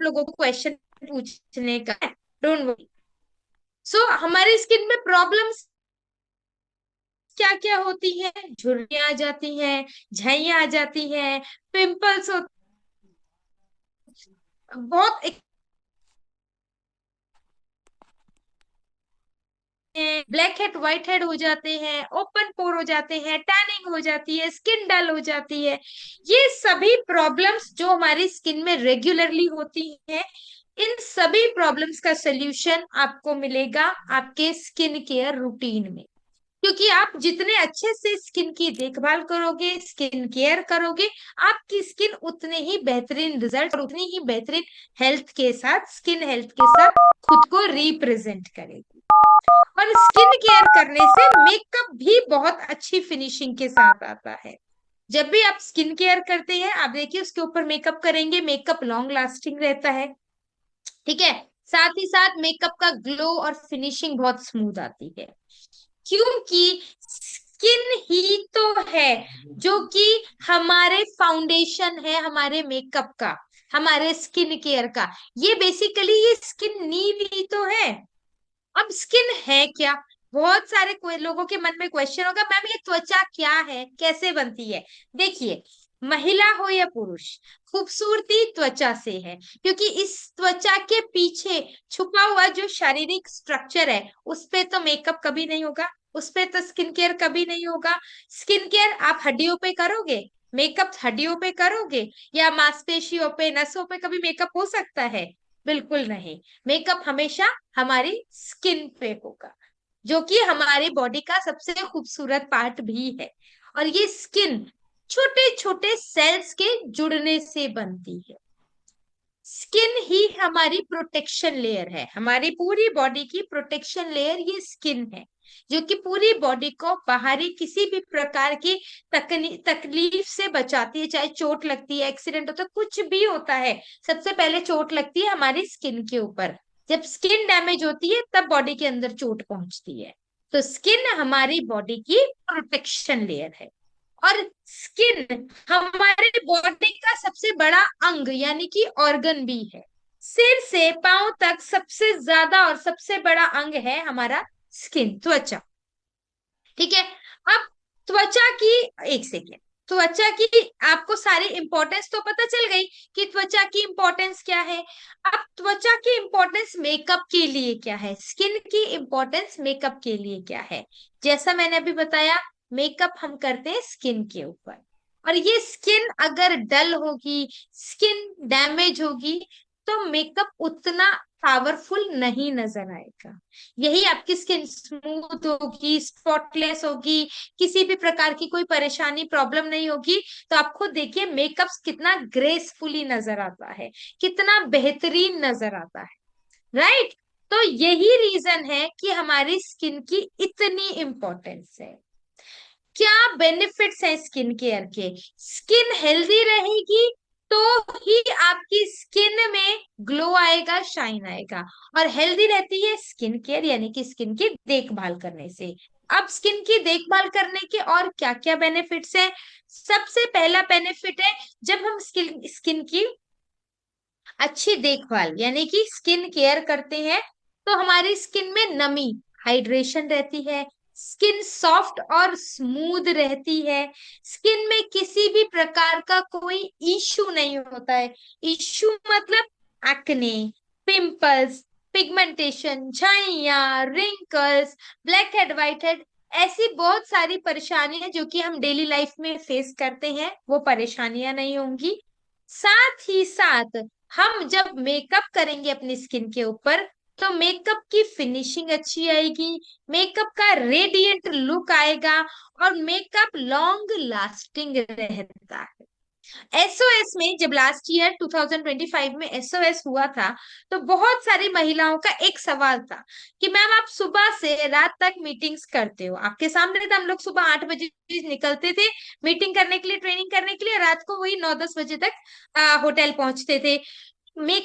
लोगों को क्वेश्चन पूछने का है, डोंट वरी। सो हमारी स्किन में प्रॉब्लम्स क्या क्या होती है? झुर्रियां आ जाती हैं, झाइयां आ जाती हैं, पिंपल्स होते हैं, बहुत ब्लैक हेड व्हाइट हेड हो जाते हैं, ओपन पोर हो जाते हैं, टैनिंग हो जाती है, स्किन डल हो जाती है। ये सभी प्रॉब्लम्स जो हमारी स्किन में रेगुलरली होती हैं, इन सभी प्रॉब्लम्स का सोल्यूशन आपको मिलेगा आपके स्किन केयर रूटीन में। क्योंकि आप जितने अच्छे से स्किन की देखभाल करोगे, स्किन केयर करोगे, आपकी स्किन उतने ही बेहतरीन रिजल्ट और उतनी ही बेहतरीन हेल्थ के साथ, स्किन हेल्थ के साथ खुद को रिप्रेजेंट करेगी। और स्किन केयर करने से मेकअप भी बहुत अच्छी फिनिशिंग के साथ आता है। जब भी आप स्किन केयर करते हैं, आप देखिए उसके ऊपर मेकअप करेंगे, मेकअप लॉन्ग लास्टिंग रहता है। ठीक है। साथ ही साथ मेकअप का ग्लो और फिनिशिंग बहुत स्मूथ आती है। क्योंकि स्किन ही तो है जो कि हमारे फाउंडेशन है, हमारे मेकअप का, हमारे स्किन केयर का। ये बेसिकली ये स्किन नींव ही तो है। अब स्किन है क्या? बहुत सारे लोगों के मन में क्वेश्चन होगा, मैम ये त्वचा क्या है, कैसे बनती है? देखिए, महिला हो या पुरुष, खूबसूरती त्वचा से है। क्योंकि इस त्वचा के पीछे छुपा हुआ जो शारीरिक स्ट्रक्चर है, उस पे तो मेकअप कभी नहीं होगा, उस पे तो स्किन केयर कभी नहीं होगा। स्किन केयर आप हड्डियों पे करोगे, मेकअप हड्डियों पे करोगे, या मांसपेशियों पे, नसों पे कभी मेकअप हो सकता है? बिल्कुल नहीं। मेकअप हमेशा हमारी स्किन पे होगा, जो कि हमारी बॉडी का सबसे खूबसूरत पार्ट भी है। और ये स्किन छोटे छोटे सेल्स के जुड़ने से बनती है। स्किन ही हमारी प्रोटेक्शन लेयर है, हमारी पूरी बॉडी की प्रोटेक्शन लेयर ये स्किन है, जो कि पूरी बॉडी को बाहरी किसी भी प्रकार की तकलीफ से बचाती है। चाहे चोट लगती है, एक्सीडेंट होता है, कुछ भी होता है, सबसे पहले चोट लगती है हमारी स्किन के ऊपर। जब स्किन डैमेज होती है तब बॉडी के अंदर चोट पहुंचती है। तो स्किन हमारी बॉडी की प्रोटेक्शन लेयर है। और स्किन हमारे बॉडी का सबसे बड़ा अंग यानी कि ऑर्गन भी है। सिर से पांव तक सबसे ज्यादा और सबसे बड़ा अंग है हमारा स्किन, त्वचा। ठीक है। अब त्वचा की, एक सेकेंड, त्वचा की आपको सारी इंपॉर्टेंस तो पता चल गई कि त्वचा की इंपॉर्टेंस क्या है। अब त्वचा की इंपॉर्टेंस मेकअप के लिए क्या है, स्किन की इंपॉर्टेंस मेकअप के लिए क्या है? जैसा मैंने अभी बताया, मेकअप हम करते हैं स्किन के ऊपर। और ये स्किन अगर डल होगी, स्किन डैमेज होगी, तो मेकअप उतना पावरफुल नहीं नजर आएगा। यही आपकी स्किन स्मूथ होगी, स्पॉटलेस होगी, किसी भी प्रकार की कोई परेशानी प्रॉब्लम नहीं होगी, तो आप खुद देखिए मेकअप कितना ग्रेसफुली नजर आता है, कितना बेहतरीन नजर आता है। राइट। तो यही रीजन है कि हमारी स्किन की इतनी इंपॉर्टेंस है। क्या बेनिफिट्स हैं स्किन केयर के? स्किन हेल्दी रहेगी तो ही आपकी स्किन में ग्लो आएगा, शाइन आएगा। और हेल्दी रहती है स्किन केयर यानी कि स्किन की देखभाल करने से। अब स्किन की देखभाल करने के और क्या क्या बेनिफिट्स हैं? सबसे पहला बेनिफिट है, जब हम स्किन स्किन की अच्छी देखभाल यानी कि स्किन केयर करते हैं, तो हमारी स्किन में नमी, हाइड्रेशन रहती है, स्किन सॉफ्ट और स्मूथ रहती है, स्किन में किसी भी प्रकार का कोई इश्यू नहीं होता है। इश्यू मतलब एक्ने, पिंपल्स, पिगमेंटेशन, झाइयां, wrinkles, blackhead, whitehead, ऐसी बहुत सारी परेशानियां जो कि हम डेली लाइफ में फेस करते हैं, वो परेशानियां नहीं होंगी। साथ ही साथ हम जब मेकअप करेंगे अपनी स्किन के ऊपर, तो मेकअप की फिनिशिंग अच्छी आएगी, मेकअप का रेडिएंट लुक आएगा, और मेकअप लॉन्ग लास्टिंग रहता है। एसओएस में जब लास्ट ईयर 2025 में एसओएस हुआ था, तो बहुत सारी महिलाओं का एक सवाल था कि मैम आप सुबह से रात तक मीटिंग्स करते हो, आपके सामने था, हम लोग सुबह 8 बजे निकलते थे मीटिंग करने के लिए, ट्रेनिंग करने के लिए, रात को वही 9-10 बजे तक होटल पहुंचते थे।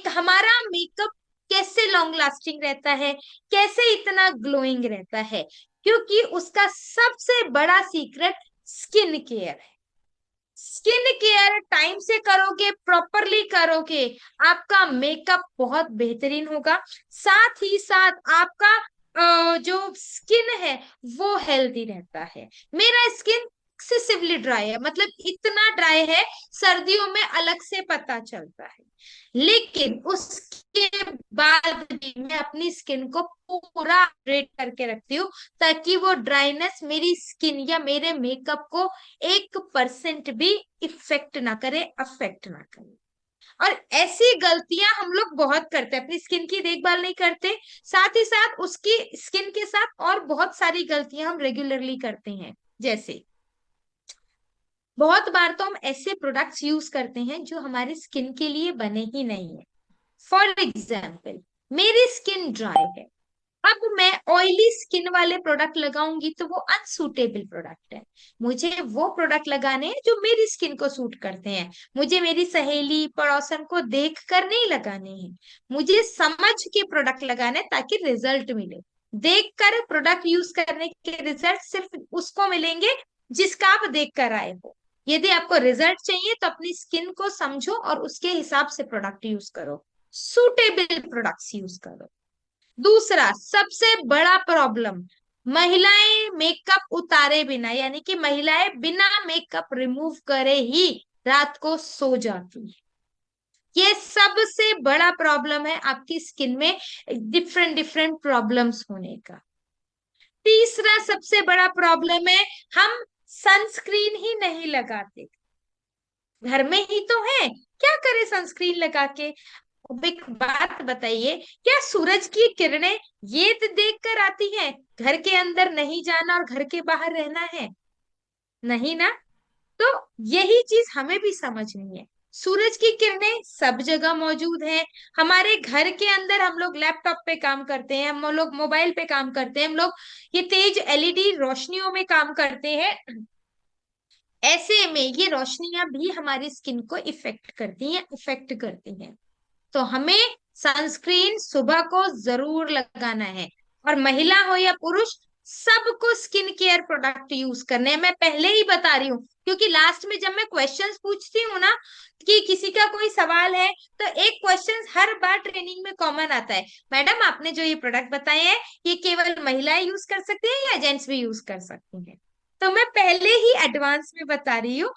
हमारा मेकअप कैसे लॉन्ग लास्टिंग रहता है, कैसे इतना ग्लोइंग रहता है? क्योंकि उसका सबसे बड़ा सीक्रेट स्किन केयर है। स्किन केयर टाइम से करोगे, प्रॉपरली करोगे, आपका मेकअप बहुत बेहतरीन होगा। साथ ही साथ आपका जो स्किन है वो हेल्दी रहता है। मेरा स्किन एक्सेसिवली ड्राई है, मतलब इतना ड्राई है, सर्दियों में अलग से पता चलता है। लेकिन उसके बाद भी मैं अपनी स्किन को पूरा अपडेट करके रखती हूँ, ताकि वो ड्राइनेस मेरी स्किन या मेरे मेकअप को 1% भी इफेक्ट ना करे, अफेक्ट ना करे। और ऐसी गलतियां हम लोग बहुत करते हैं, अपनी स्किन की देखभाल नहीं करते, साथ ही साथ उसकी स्किन के साथ और बहुत सारी गलतियां हम रेगुलरली करते हैं। जैसे बहुत बार तो हम ऐसे प्रोडक्ट्स यूज करते हैं जो हमारी स्किन के लिए बने ही नहीं है। फॉर एग्जाम्पल, मेरी स्किन ड्राई है, अब मैं ऑयली स्किन वाले प्रोडक्ट लगाऊंगी तो वो अनसूटेबल प्रोडक्ट है। मुझे वो प्रोडक्ट लगाने हैं जो मेरी स्किन को सूट करते हैं। मुझे मेरी सहेली पड़ोसन को देख कर नहीं लगाने हैं, मुझे समझ के प्रोडक्ट लगाने हैं ताकि रिजल्ट मिले। देख कर प्रोडक्ट यूज करने के रिजल्ट सिर्फ उसको मिलेंगे जिसका आप देख कर आए हो। यदि आपको रिजल्ट चाहिए तो अपनी स्किन को समझो और उसके हिसाब से प्रोडक्ट यूज करो, सूटेबल प्रोडक्ट्स यूज करो। दूसरा सबसे बड़ा प्रॉब्लम, महिलाएं मेकअप उतारे बिना, यानी कि महिलाएं बिना मेकअप रिमूव करे ही रात को सो जाती है। ये सबसे बड़ा प्रॉब्लम है आपकी स्किन में डिफरेंट डिफरेंट प्रॉब्लम्स होने का। तीसरा सबसे बड़ा प्रॉब्लम है, हम सनस्क्रीन ही नहीं लगाते। घर में ही तो है, क्या करें सनस्क्रीन लगा के। अब एक बात बताइए, क्या सूरज की किरणें ये तो देख कर आती हैं घर के अंदर नहीं जाना और घर के बाहर रहना है? नहीं ना। तो यही चीज हमें भी समझनी है। सूरज की किरणें सब जगह मौजूद है। हमारे घर के अंदर हम लोग लैपटॉप पे काम करते हैं, हम लोग मोबाइल पे काम करते हैं, हम लोग ये तेज एलईडी रोशनियों में काम करते हैं। ऐसे में ये रोशनियां भी हमारी स्किन को इफेक्ट करती हैं, इफेक्ट करती हैं। तो हमें सनस्क्रीन सुबह को जरूर लगाना है। और महिला हो या पुरुष, सबको स्किन केयर प्रोडक्ट यूज करने हैं, मैं पहले ही बता रही हूँ। क्योंकि लास्ट में जब मैं क्वेश्चंस पूछती हूँ ना, कि किसी का कोई सवाल है, तो एक क्वेश्चन हर बार ट्रेनिंग में कॉमन आता है, मैडम आपने जो ये प्रोडक्ट बताए हैं, ये केवल महिलाएं यूज कर सकते हैं या जेंट्स भी यूज कर सकते हैं? तो मैं पहले ही एडवांस में बता रही हूँ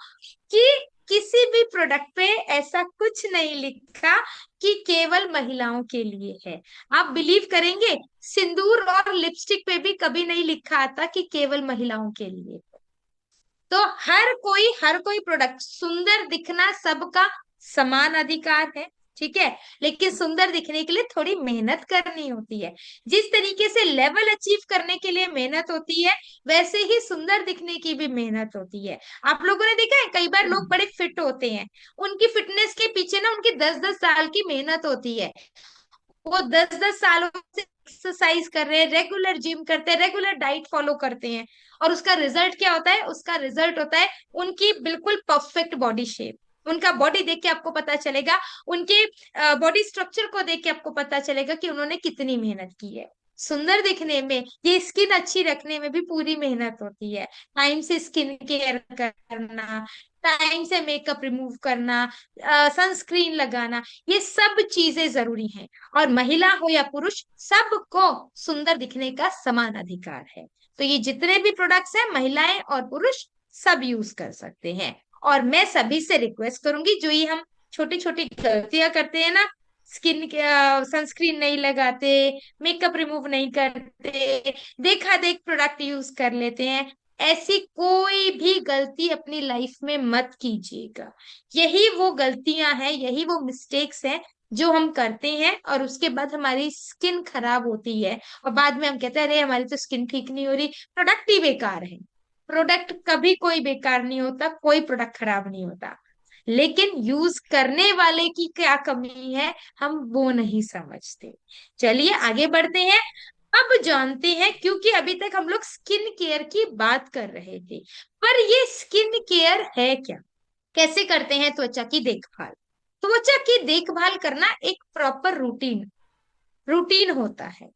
कि किसी भी प्रोडक्ट पे ऐसा कुछ नहीं लिखा कि केवल महिलाओं के लिए है। आप बिलीव करेंगे, सिंदूर और लिपस्टिक पे भी कभी नहीं लिखा आता कि केवल महिलाओं के लिए। तो हर कोई प्रोडक्ट, सुंदर दिखना सबका समान अधिकार है, ठीक है। लेकिन सुंदर दिखने के लिए थोड़ी मेहनत करनी होती है। जिस तरीके से लेवल अचीव करने के लिए मेहनत होती है, वैसे ही सुंदर दिखने की भी मेहनत होती है। आप लोगों ने देखा है, कई बार लोग बड़े फिट होते हैं, उनकी फिटनेस के पीछे ना उनकी 10-10 साल की मेहनत होती है। वो 10-10 सालों से एक्सरसाइज कर रहे हैं, रेगुलर जिम करते हैं, रेगुलर डाइट फॉलो करते हैं। और उसका रिजल्ट क्या होता है? उसका रिजल्ट होता है उनकी बिल्कुल परफेक्ट बॉडी शेप। उनका बॉडी देख के आपको पता चलेगा, उनके बॉडी स्ट्रक्चर को देख के आपको पता चलेगा कि उन्होंने कितनी मेहनत की है। सुंदर दिखने में, ये स्किन अच्छी रखने में भी पूरी मेहनत होती है। टाइम से स्किन केयर करना, टाइम से मेकअप रिमूव करना, सनस्क्रीन लगाना, ये सब चीजें जरूरी हैं। और महिला हो या पुरुष, सबको सुंदर दिखने का समान अधिकार है। तो ये जितने भी प्रोडक्ट्स हैं, महिलाएं और पुरुष सब यूज कर सकते हैं। और मैं सभी से रिक्वेस्ट करूंगी, जो ये हम छोटी छोटी गलतियां करते हैं ना, स्किन सनस्क्रीन नहीं लगाते, मेकअप रिमूव नहीं करते, देखा देख प्रोडक्ट यूज कर लेते हैं, ऐसी कोई भी गलती अपनी लाइफ में मत कीजिएगा। यही वो गलतियां हैं, यही वो मिस्टेक्स हैं जो हम करते हैं, और उसके बाद हमारी स्किन खराब होती है। और बाद में हम कहते हैं, अरे हमारी तो स्किन ठीक नहीं हो रही, प्रोडक्ट ही बेकार है। प्रोडक्ट कभी कोई बेकार नहीं होता, कोई प्रोडक्ट खराब नहीं होता। लेकिन यूज करने वाले की क्या कमी है, हम वो नहीं समझते। चलिए आगे बढ़ते हैं। अब जानते हैं, क्योंकि अभी तक हम लोग स्किन केयर की बात कर रहे थे, पर ये स्किन केयर है क्या? कैसे करते हैं त्वचा की देखभाल? त्वचा की देखभाल करना एक प्रॉपर रूटीन रूटीन होता है,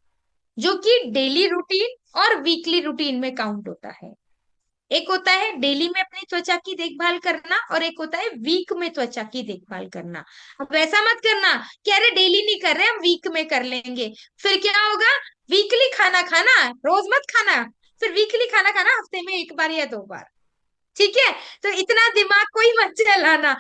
जो कि डेली रूटीन और वीकली रूटीन में काउंट होता है। एक होता है डेली में अपनी त्वचा की देखभाल करना, और एक होता है वीक में त्वचा की देखभाल करना। अब ऐसा मत करना कि अरे डेली नहीं कर रहे हम वीक में कर लेंगे, फिर क्या होगा? वीकली खाना खाना, रोज मत खाना, फिर वीकली खाना खाना हफ्ते में एक बार या दो बार। ठीक है? तो इतना दिमाग कोई मत चलाना।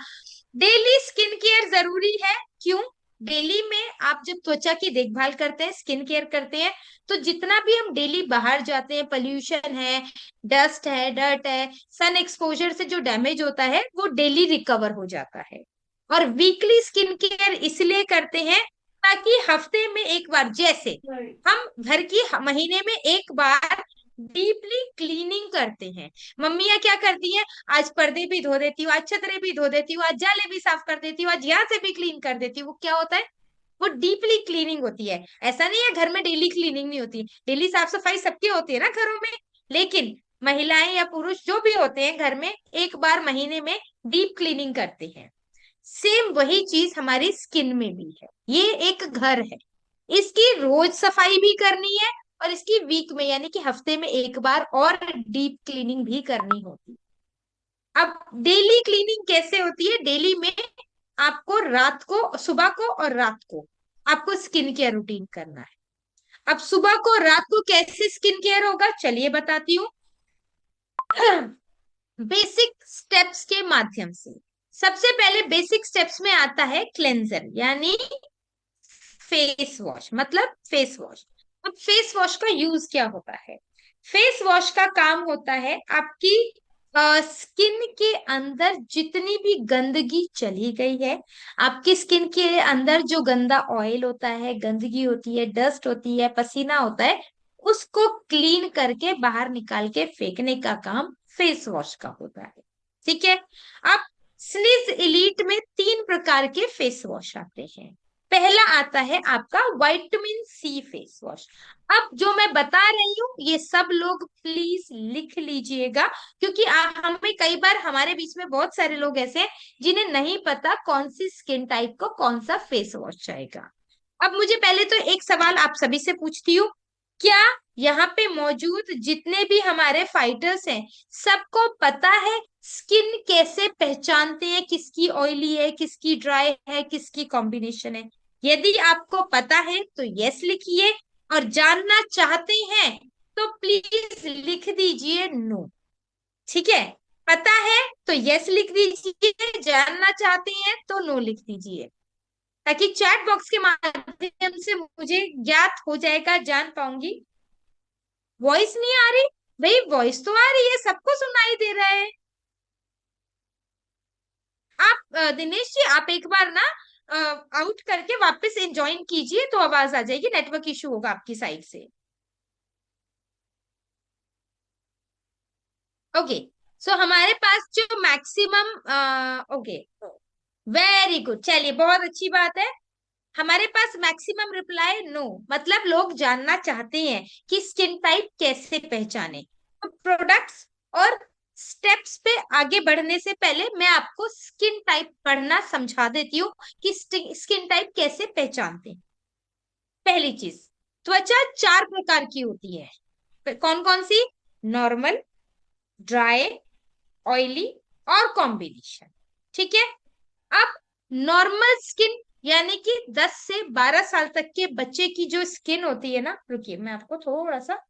डेली स्किन केयर जरूरी है। क्यों? डेली में आप जब त्वचा की देखभाल करते हैं, स्किन केयर करते हैं, तो जितना भी हम डेली बाहर जाते हैं, पोल्यूशन है, डस्ट है, डर्ट है, सन एक्सपोजर से जो डैमेज होता है वो डेली रिकवर हो जाता है। और वीकली स्किन केयर इसलिए करते हैं ताकि हफ्ते में एक बार, जैसे हम घर की महीने में एक बार डीपली क्लीनिंग करते हैं। मम्मियाँ क्या करती हैं? आज पर्दे भी धो देती हूँ, आज चदरे भी धो देती हूँ, आज जाले भी साफ कर देती हूँ, आज यहाँ से भी क्लीन कर देती हूँ। वो क्या होता है? वो डीपली क्लीनिंग होती है। ऐसा नहीं है घर में डेली क्लीनिंग नहीं होती, डेली साफ सफाई सबकी होती है ना घरों में। लेकिन महिलाएं या पुरुष जो भी होते हैं घर में, एक बार महीने में डीप क्लीनिंग करते हैं। सेम वही चीज हमारी स्किन में भी है। ये एक घर है, इसकी रोज सफाई भी करनी है, और इसकी वीक में यानी कि हफ्ते में एक बार और डीप क्लीनिंग भी करनी होती है। अब डेली क्लीनिंग कैसे होती है? डेली में आपको रात को, सुबह को और रात को आपको स्किन केयर रूटीन करना है। अब सुबह को और रात को कैसे स्किन केयर होगा, चलिए बताती हूँ। बेसिक स्टेप्स के माध्यम से। सबसे पहले बेसिक स्टेप्स में आता है क्लेंजर, यानी फेस वॉश, मतलब फेस वॉश। अब फेस वॉश का यूज क्या होता है? फेस वॉश का काम होता है आपकी स्किन के अंदर जितनी भी गंदगी चली गई है, आपकी स्किन के अंदर जो गंदा ऑयल होता है, गंदगी होती है, डस्ट होती है, पसीना होता है, उसको क्लीन करके बाहर निकाल के फेंकने का काम फेस वॉश का होता है। ठीक है? अब स्निज इलीट में 3 प्रकार के फेस वॉश आते हैं। पहला आता है आपका विटामिन सी फेस वॉश। अब जो मैं बता रही हूँ ये सब लोग प्लीज लिख लीजिएगा, क्योंकि हमें कई बार, हमारे बीच में बहुत सारे लोग ऐसे हैं जिन्हें नहीं पता कौन सी स्किन टाइप को कौन सा फेस वॉश चाहिएगा। अब मुझे पहले तो एक सवाल आप सभी से पूछती हूँ, क्या यहाँ पे मौजूद जितने भी हमारे फाइटर्स हैं, सबको पता है स्किन कैसे पहचानते हैं किसकी ऑयली है, किसकी ड्राई है, किसकी कॉम्बिनेशन है? यदि आपको पता है तो यस लिखिए, और जानना चाहते हैं तो प्लीज लिख दीजिए नो। ठीक है? पता है तो यस लिख दीजिए, जानना चाहते हैं तो नो लिख दीजिए, ताकि चैट बॉक्स के माध्यम से मुझे ज्ञात हो जाएगा, जान पाऊंगी। वॉइस नहीं आ रही? भाई वॉइस तो आ रही है, सबको सुनाई दे रहा है। आप दिनेश जी, आप एक बार ना आउट करके वापस ज्वाइन कीजिए तो आवाज आ जाएगी, नेटवर्क इशू होगा आपकी साइड से। ओके। सो हमारे पास जो मैक्सिमम, ओके, वेरी गुड, चलिए बहुत अच्छी बात है। हमारे पास मैक्सिमम रिप्लाई नो, मतलब लोग जानना चाहते हैं कि स्किन टाइप कैसे पहचाने। तो प्रोडक्ट्स और स्टेप्स पे आगे बढ़ने से पहले मैं आपको स्किन टाइप पढ़ना समझा देती हूँ कि स्किन टाइप कैसे पहचानते हैं। पहली चीज, त्वचा 4 प्रकार की होती है। कौन कौन सी? नॉर्मल, ड्राई, ऑयली और कॉम्बिनेशन। ठीक है? अब नॉर्मल स्किन यानी कि 10 से 12 साल तक के बच्चे की जो स्किन होती है ना, रुकिए मैं आपको थोड़ा सा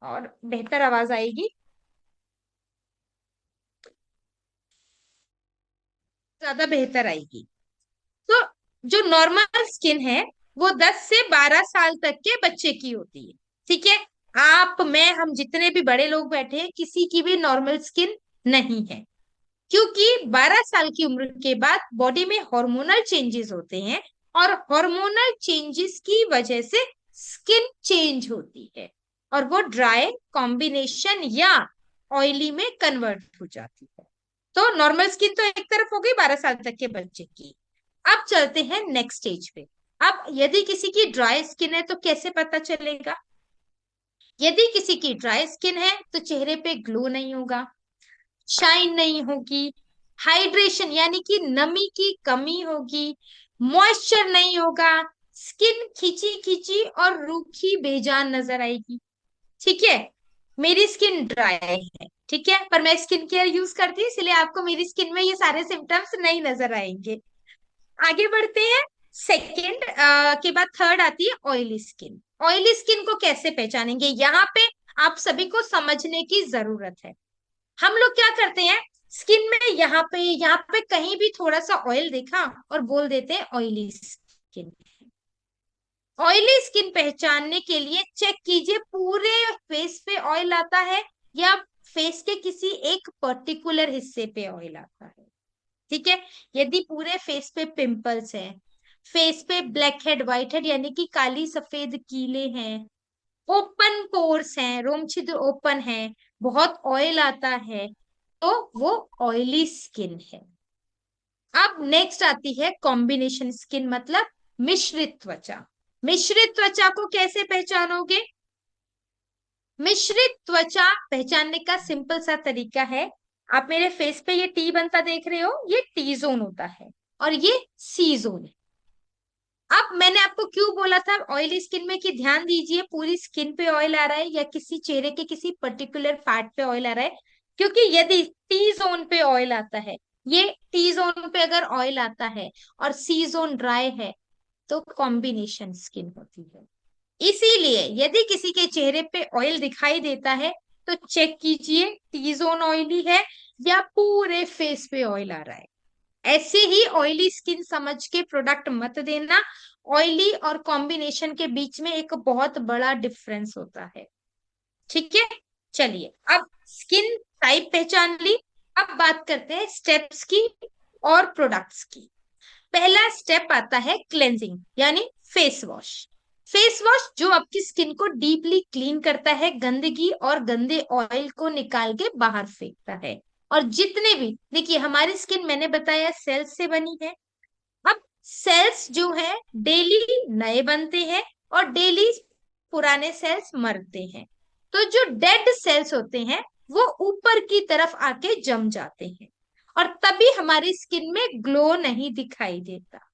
और बेहतर आवाज आएगी, ज्यादा बेहतर आएगी। तो जो नॉर्मल स्किन है वो 10 से 12 साल तक के बच्चे की होती है। ठीक है? आप, मैं, हम जितने भी बड़े लोग बैठे हैं, किसी की भी नॉर्मल स्किन नहीं है, क्योंकि 12 साल की उम्र के बाद बॉडी में हार्मोनल चेंजेस होते हैं, और हार्मोनल चेंजेस की वजह से स्किन चेंज होती है, और वो ड्राई, कॉम्बिनेशन या ऑयली में कन्वर्ट हो जाती है। तो नॉर्मल स्किन तो एक तरफ हो गई 12 साल तक के बच्चे की। अब चलते हैं नेक्स्ट स्टेज पे। अब यदि किसी की ड्राई स्किन है तो कैसे पता चलेगा? यदि किसी की ड्राई स्किन है तो चेहरे पे ग्लो नहीं होगा, शाइन नहीं होगी, हाइड्रेशन यानी कि नमी की कमी होगी, मॉइस्चर नहीं होगा, स्किन खिंची खिंची और रूखी बेजान नजर आएगी। ठीक है? मेरी स्किन ड्राई है, ठीक है, पर मैं स्किन केयर यूज करती हूँ, इसलिए आपको मेरी स्किन में ये सारे सिम्टम्स नहीं नजर आएंगे। आगे बढ़ते हैं। सेकेंड के बाद थर्ड आती है ऑयली स्किन। ऑयली स्किन को कैसे पहचानेंगे, यहाँ पे आप सभी को समझने की जरूरत है। हम लोग क्या करते हैं, स्किन में यहाँ पे कहीं भी थोड़ा सा ऑयल देखा और बोल देते हैं ऑयली स्किन। ऑयली स्किन पहचानने के लिए चेक कीजिए पूरे फेस पे ऑयल आता है या फेस के किसी एक पर्टिकुलर हिस्से पे ऑयल आता है। ठीक है, यदि पूरे फेस पे पिंपल्स हैं, फेस पे ब्लैक हेड व्हाइट हेड यानी कि काली सफेद कीले हैं, ओपन पोर्स हैं, रोम छिद्र ओपन है, बहुत ऑयल आता है, तो वो ऑयली स्किन है। अब नेक्स्ट आती है कॉम्बिनेशन स्किन, मतलब मिश्रित त्वचा। मिश्रित त्वचा को कैसे पहचानोगे? मिश्रित त्वचा पहचानने का सिंपल सा तरीका है, आप मेरे फेस पे ये टी बनता देख रहे हो, ये टी जोन होता है और ये सी जोन है। अब मैंने आपको क्यों बोला था ऑयली स्किन में कि ध्यान दीजिए पूरी स्किन पे ऑयल आ रहा है या किसी चेहरे के किसी पर्टिकुलर पार्ट पे ऑयल आ रहा है, क्योंकि यदि टी जोन पे ऑयल आता है, ये टी जोन पे अगर ऑयल आता है और सी जोन ड्राई है, तो कॉम्बिनेशन स्किन होती है। इसीलिए यदि किसी के चेहरे पे ऑयल दिखाई देता है तो चेक कीजिए टी जोन ऑयली है या पूरे फेस पे ऑयल आ रहा है। ऐसे ही ऑयली स्किन समझ के प्रोडक्ट मत देना। ऑयली और कॉम्बिनेशन के बीच में एक बहुत बड़ा डिफरेंस होता है। ठीक है, चलिए अब स्किन टाइप पहचान ली। अब बात करते हैं स्टेप्स की और प्रोडक्ट्स की। पहला स्टेप आता है क्लेंजिंग यानी फेस वॉश। फेस वॉश जो आपकी स्किन को डीपली क्लीन करता है, गंदगी और गंदे ऑयल को निकाल के बाहर फेंकता है। और जितने भी, देखिए हमारी स्किन मैंने बताया सेल्स से बनी है। अब सेल्स जो है डेली नए बनते हैं और डेली पुराने सेल्स मरते हैं। तो जो डेड सेल्स होते हैं वो ऊपर की तरफ आके जम जाते हैं और तभी हमारी स्किन में ग्लो नहीं दिखाई देता।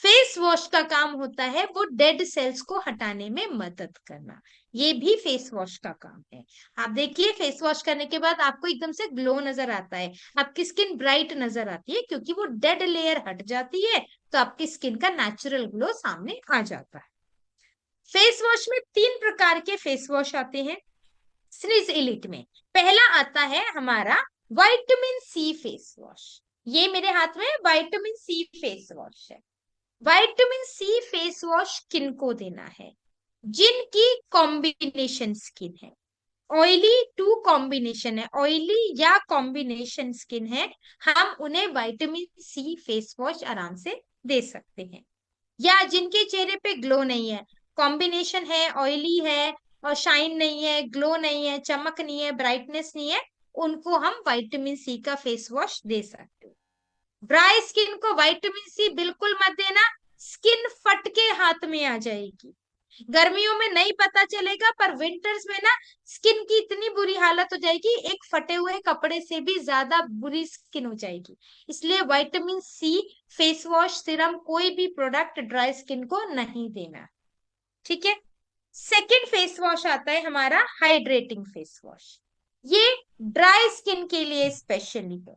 फेस वॉश का काम होता है वो डेड सेल्स को हटाने में मदद करना। ये भी फेस वॉश का काम है। आप देखिए फेस वॉश करने के बाद आपको एकदम से ग्लो नजर आता है, आपकी स्किन ब्राइट नजर आती है, क्योंकि वो डेड लेयर हट जाती है, तो आपकी स्किन का नेचुरल ग्लो सामने आ जाता है। फेस वॉश में तीन प्रकार के फेस वॉश आते हैं स्निज एलिट में। पहला आता है हमारा विटामिन सी फेस वॉश। ये मेरे हाथ में विटामिन सी फेस वॉश है। विटामिन सी फेस वॉश किन को देना है? जिनकी कॉम्बिनेशन स्किन है, ऑयली टू कॉम्बिनेशन है, ऑयली या कॉम्बिनेशन स्किन है, हम उन्हें विटामिन सी फेस वॉश आराम से दे सकते हैं। या जिनके चेहरे पे ग्लो नहीं है, कॉम्बिनेशन है, ऑयली है और शाइन नहीं है, ग्लो नहीं है, चमक नहीं है, ब्राइटनेस नहीं है, उनको हम विटामिन सी का फेस वॉश दे सकते हैं। ड्राई स्किन को विटामिन सी बिल्कुल मत देना, स्किन फट के हाथ में आ जाएगी। गर्मियों में नहीं पता चलेगा, पर विंटर्स में ना स्किन की इतनी बुरी हालत हो जाएगी, एक फटे हुए कपड़े से भी ज्यादा बुरी स्किन हो जाएगी। इसलिए vitamin C face wash serum कोई भी प्रोडक्ट ड्राई स्किन को नहीं देना। ठीक है, सेकेंड फेस वॉश आता है हमारा हाइड्रेटिंग फेस वॉश। ये ड्राई स्किन के लिए स्पेशली है,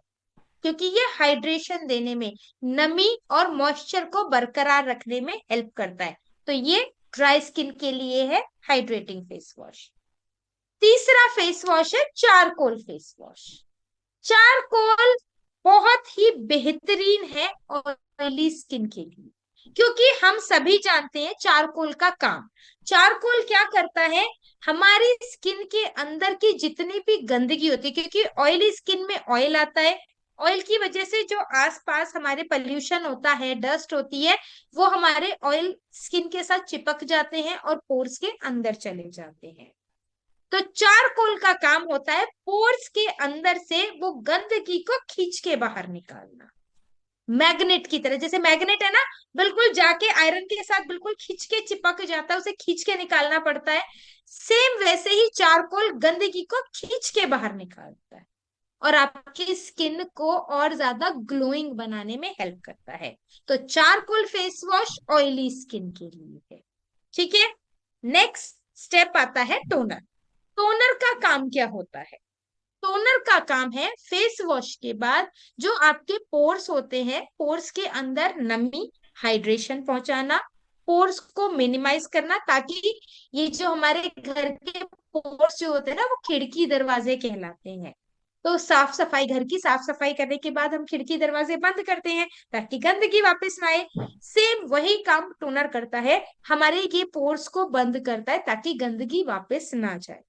क्योंकि ये हाइड्रेशन देने में, नमी और मॉइस्चर को बरकरार रखने में हेल्प करता है। तो ये ड्राई स्किन के लिए है हाइड्रेटिंग फेस वॉश। तीसरा फेस वॉश है चारकोल फेस वॉश। चारकोल बहुत ही बेहतरीन है ऑयली स्किन के लिए, क्योंकि हम सभी जानते हैं चारकोल का काम। चारकोल क्या करता है, हमारी स्किन के अंदर की जितनी भी गंदगी होती है, क्योंकि ऑयली स्किन में ऑयल आता है, ऑयल की वजह से जो आसपास हमारे पोल्यूशन होता है, डस्ट होती है, वो हमारे ऑयल स्किन के साथ चिपक जाते हैं और पोर्स के अंदर चले जाते हैं। तो चारकोल का काम होता है पोर्स के अंदर से वो गंदगी को खींच के बाहर निकालना। मैग्नेट की तरह, जैसे मैग्नेट है ना, बिल्कुल जाके आयरन के साथ बिल्कुल खींच के चिपक जाता है, उसे खींच के निकालना पड़ता है। सेम वैसे ही चारकोल गंदगी को खींच के बाहर निकालता है और आपकी स्किन को और ज्यादा ग्लोइंग बनाने में हेल्प करता है। तो charcoal face wash oily skin के लिए है। ठीक है, नेक्स्ट स्टेप आता है टोनर। टोनर का काम क्या होता है? टोनर का काम है फेस वॉश के बाद जो आपके पोर्स होते हैं, पोर्स के अंदर नमी, हाइड्रेशन पहुंचाना, पोर्स को मिनिमाइज करना, ताकि ये जो हमारे घर के पोर्स जो होते हैं ना, वो खिड़की दरवाजे कहलाते हैं। तो साफ सफाई, घर की साफ सफाई करने के बाद हम खिड़की दरवाजे बंद करते हैं ताकि गंदगी वापस ना आए। सेम वही काम टोनर करता है, हमारे ये पोर्स को बंद करता है ताकि गंदगी वापस ना जाए।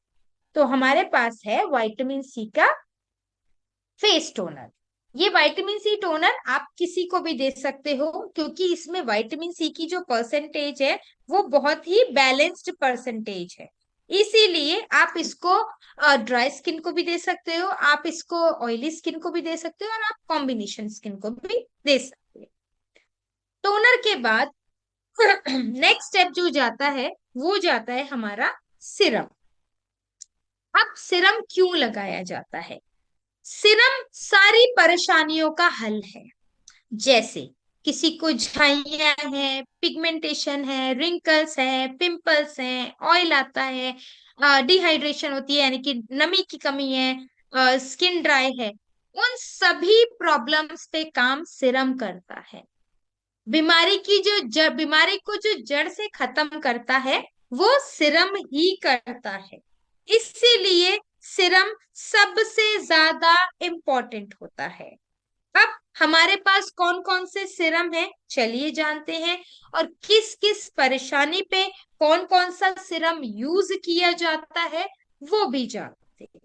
तो हमारे पास है विटामिन सी का फेस टोनर। ये विटामिन सी टोनर आप किसी को भी दे सकते हो, क्योंकि इसमें विटामिन सी की जो परसेंटेज है वो बहुत ही बैलेंस्ड परसेंटेज है। इसीलिए आप इसको ड्राई स्किन को भी दे सकते हो, आप इसको ऑयली स्किन को भी दे सकते हो, और आप कॉम्बिनेशन स्किन को भी दे सकते हो। टोनर के बाद नेक्स्ट स्टेप जो जाता है वो जाता है हमारा सिरम। अब सिरम क्यों लगाया जाता है? सिरम सारी परेशानियों का हल है। जैसे किसी को झाइयां है, पिगमेंटेशन है, रिंकल्स है, पिंपल्स है, ऑयल आता है, डिहाइड्रेशन होती है यानी कि नमी की कमी है, स्किन ड्राई है, उन सभी प्रॉब्लम्स पे काम सिरम करता है। बीमारी को जो जड़ से खत्म करता है वो सिरम ही करता है। इसीलिए सिरम सबसे ज्यादा इम्पोर्टेंट होता है। अब हमारे पास कौन कौन से सिरम है, चलिए जानते हैं, और किस किस परेशानी पे कौन कौन सा सिरम यूज किया जाता है वो भी जानते हैं।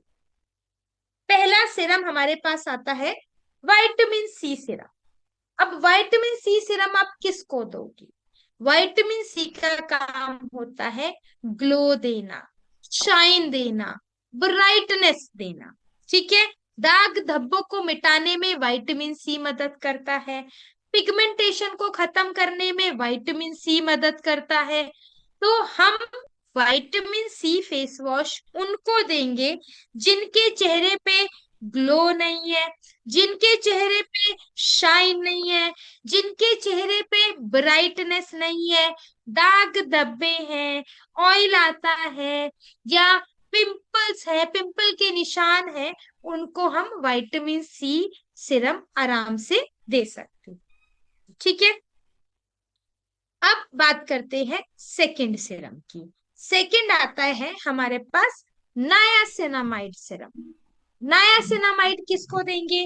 पहला सिरम हमारे पास आता है विटामिन सी सिरम। अब विटामिन सी सिरम आप किसको दोगे? विटामिन सी का काम होता है ग्लो देना, शाइन देना, ब्राइटनेस देना। ठीक है, दाग धब्बों को मिटाने में विटामिन सी मदद करता है, पिगमेंटेशन को खत्म करने में विटामिन सी मदद करता है। तो हम विटामिन सी फेस वॉश उनको देंगे जिनके चेहरे पे ग्लो नहीं है, जिनके चेहरे पे शाइन नहीं है, जिनके चेहरे पे ब्राइटनेस नहीं है, दाग धब्बे हैं, ऑयल आता है, या पिंपल्स है, पिंपल के निशान है, उनको हम विटामिन सी सिरम आराम से दे सकते हैं। ठीक है, अब बात करते हैं सेकंड सिरम की। सेकंड आता है हमारे पास नायासिनामाइड सिरम। नायासिनामाइड किसको देंगे?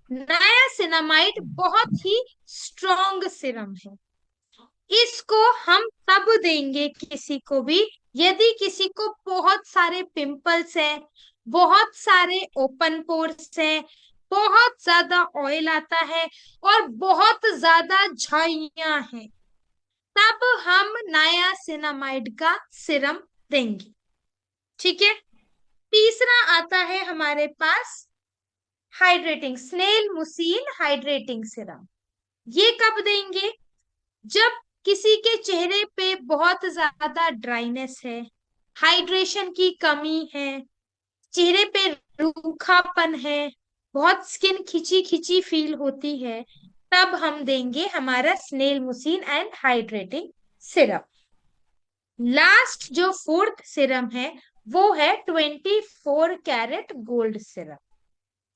नायासिनामाइड बहुत ही स्ट्रॉन्ग सिरम है। इसको हम तब देंगे किसी को भी यदि किसी को बहुत सारे पिंपल्स है, बहुत सारे ओपन पोर्स है, बहुत ज्यादा ऑयल आता है, और बहुत ज्यादा झाइयां हैं, तब हम नायासिनामाइड का सिरम देंगे। ठीक है, तीसरा आता है हमारे पास hydrating snail Muhsin hydrating Siram. ये कब देंगे? जब किसी के चेहरे पे बहुत ज्यादा ड्राइनेस है, हाइड्रेशन की कमी है, चेहरे पे रूखापन है, बहुत स्किन खिंची खिंची फील होती है, तब हम देंगे हमारा snail mucin and hydrating serum. Last जो फोर्थ सिरम है वो है 24 carat gold serum.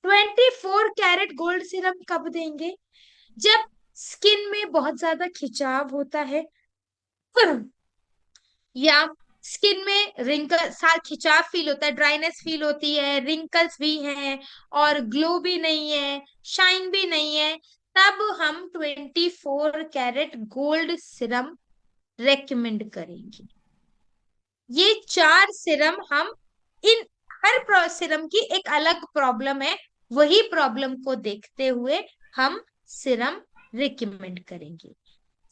24 carat gold serum कब देंगे? जब स्किन में बहुत ज्यादा खिंचाव होता है, या स्किन में रिंकल सा खिंचाव फील होता है, ड्राइनेस फील होती है, रिंकल्स भी हैं, और ग्लो भी नहीं है, शाइन भी नहीं है, तब हम 24 कैरेट गोल्ड सिरम रेकमेंड करेंगे। ये चार सिरम हम इन हर सिरम की एक अलग प्रॉब्लम है, वही प्रॉब्लम को देखते हुए हम सिरम रिकमेंड करेंगे।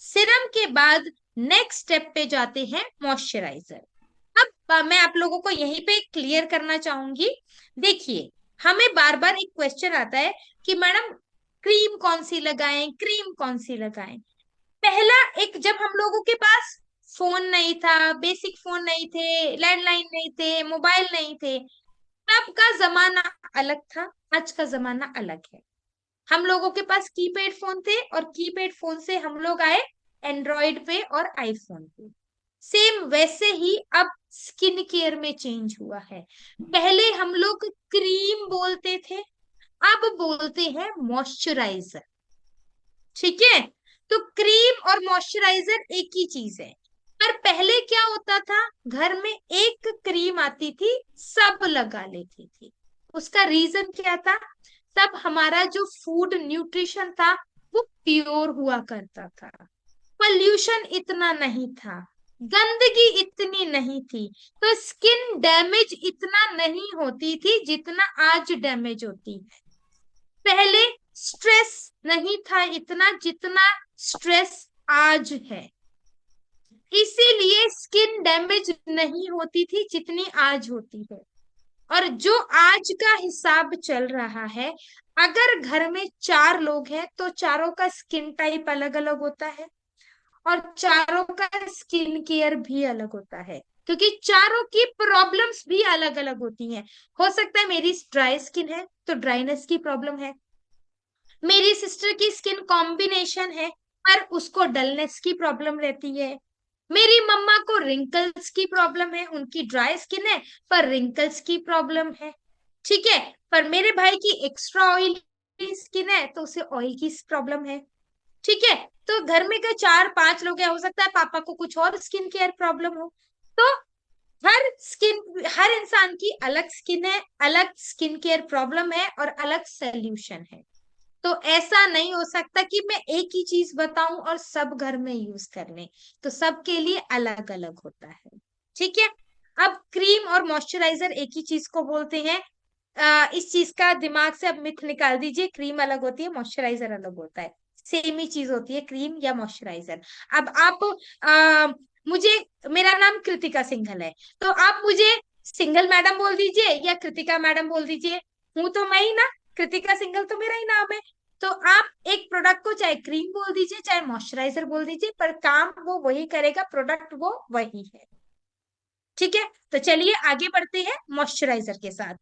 सिरम के बाद नेक्स्ट स्टेप पे जाते हैं मॉइस्चराइजर। अब मैं आप लोगों को यहीं पे क्लियर करना चाहूंगी। देखिए, हमें बार बार एक क्वेश्चन आता है कि मैडम क्रीम कौन सी लगाएं, क्रीम कौन सी लगाएं। पहला एक, जब हम लोगों के पास फोन नहीं था, बेसिक फोन नहीं थे, लैंडलाइन नहीं थे, मोबाइल नहीं थे, तब का जमाना अलग था, आज का जमाना अलग है। हम लोगों के पास कीपैड फोन थे, और कीपैड फोन से हम लोग आए एंड्रॉइड पे और आईफोन पे। सेम वैसे ही अब स्किन केयर में चेंज हुआ है। पहले हम लोग क्रीम बोलते थे, अब बोलते हैं मॉइस्चराइजर। ठीक है, तो क्रीम और मॉइस्चराइजर एक ही चीज है। पर पहले क्या होता था, घर में एक क्रीम आती थी, सब लगा लेती थी। उसका रीजन क्या था, तब हमारा जो फूड न्यूट्रिशन था वो प्योर हुआ करता था, पॉल्यूशन इतना नहीं था, गंदगी इतनी नहीं थी, तो स्किन डैमेज इतना नहीं होती थी जितना आज डैमेज होती है। पहले स्ट्रेस नहीं था इतना जितना स्ट्रेस आज है, इसीलिए स्किन डैमेज नहीं होती थी जितनी आज होती है। और जो आज का हिसाब चल रहा है, अगर घर में 4 लोग हैं तो चारों का स्किन टाइप अलग अलग होता है, और चारों का स्किन केयर भी अलग होता है, क्योंकि चारों की प्रॉब्लम्स भी अलग अलग होती हैं। हो सकता है मेरी ड्राई स्किन है तो ड्राइनेस की प्रॉब्लम है, मेरी सिस्टर की स्किन कॉम्बिनेशन है पर उसको डलनेस की प्रॉब्लम रहती है, मेरी मम्मा को रिंकल्स की प्रॉब्लम है, उनकी ड्राई स्किन है पर रिंकल्स की प्रॉब्लम है। ठीक है, पर मेरे भाई की एक्स्ट्रा ऑयली स्किन है तो उसे ऑयल की प्रॉब्लम है। ठीक है, तो घर में का 4-5 लोग हैं, हो सकता है पापा को कुछ और स्किन केयर प्रॉब्लम हो। तो हर इंसान की अलग स्किन है, अलग स्किन केयर प्रॉब्लम है और अलग सोल्यूशन है। तो ऐसा नहीं हो सकता कि मैं एक ही चीज बताऊं और सब घर में यूज कर लें, तो सबके लिए अलग अलग होता है। ठीक है, अब क्रीम और मॉइस्चराइजर एक ही चीज को बोलते हैं। इस चीज का दिमाग से अब मिथ निकाल दीजिए, क्रीम अलग होती है मॉइस्चराइजर अलग होता है, सेम ही चीज होती है क्रीम या मॉइस्चराइजर। अब आप आ, मुझे, मेरा नाम कृतिका सिंघल है, तो आप मुझे सिंगल मैडम बोल दीजिए या कृतिका मैडम बोल दीजिए, हूं तो मैं ही ना, कृतिका सिंघल तो मेरा ही नाम है। तो आप एक प्रोडक्ट को चाहे क्रीम बोल दीजिए चाहे मॉइस्चराइजर बोल दीजिए, पर काम वो वही करेगा, प्रोडक्ट वो वही है। ठीक है, तो चलिए आगे बढ़ते हैं मॉइस्चराइजर के साथ।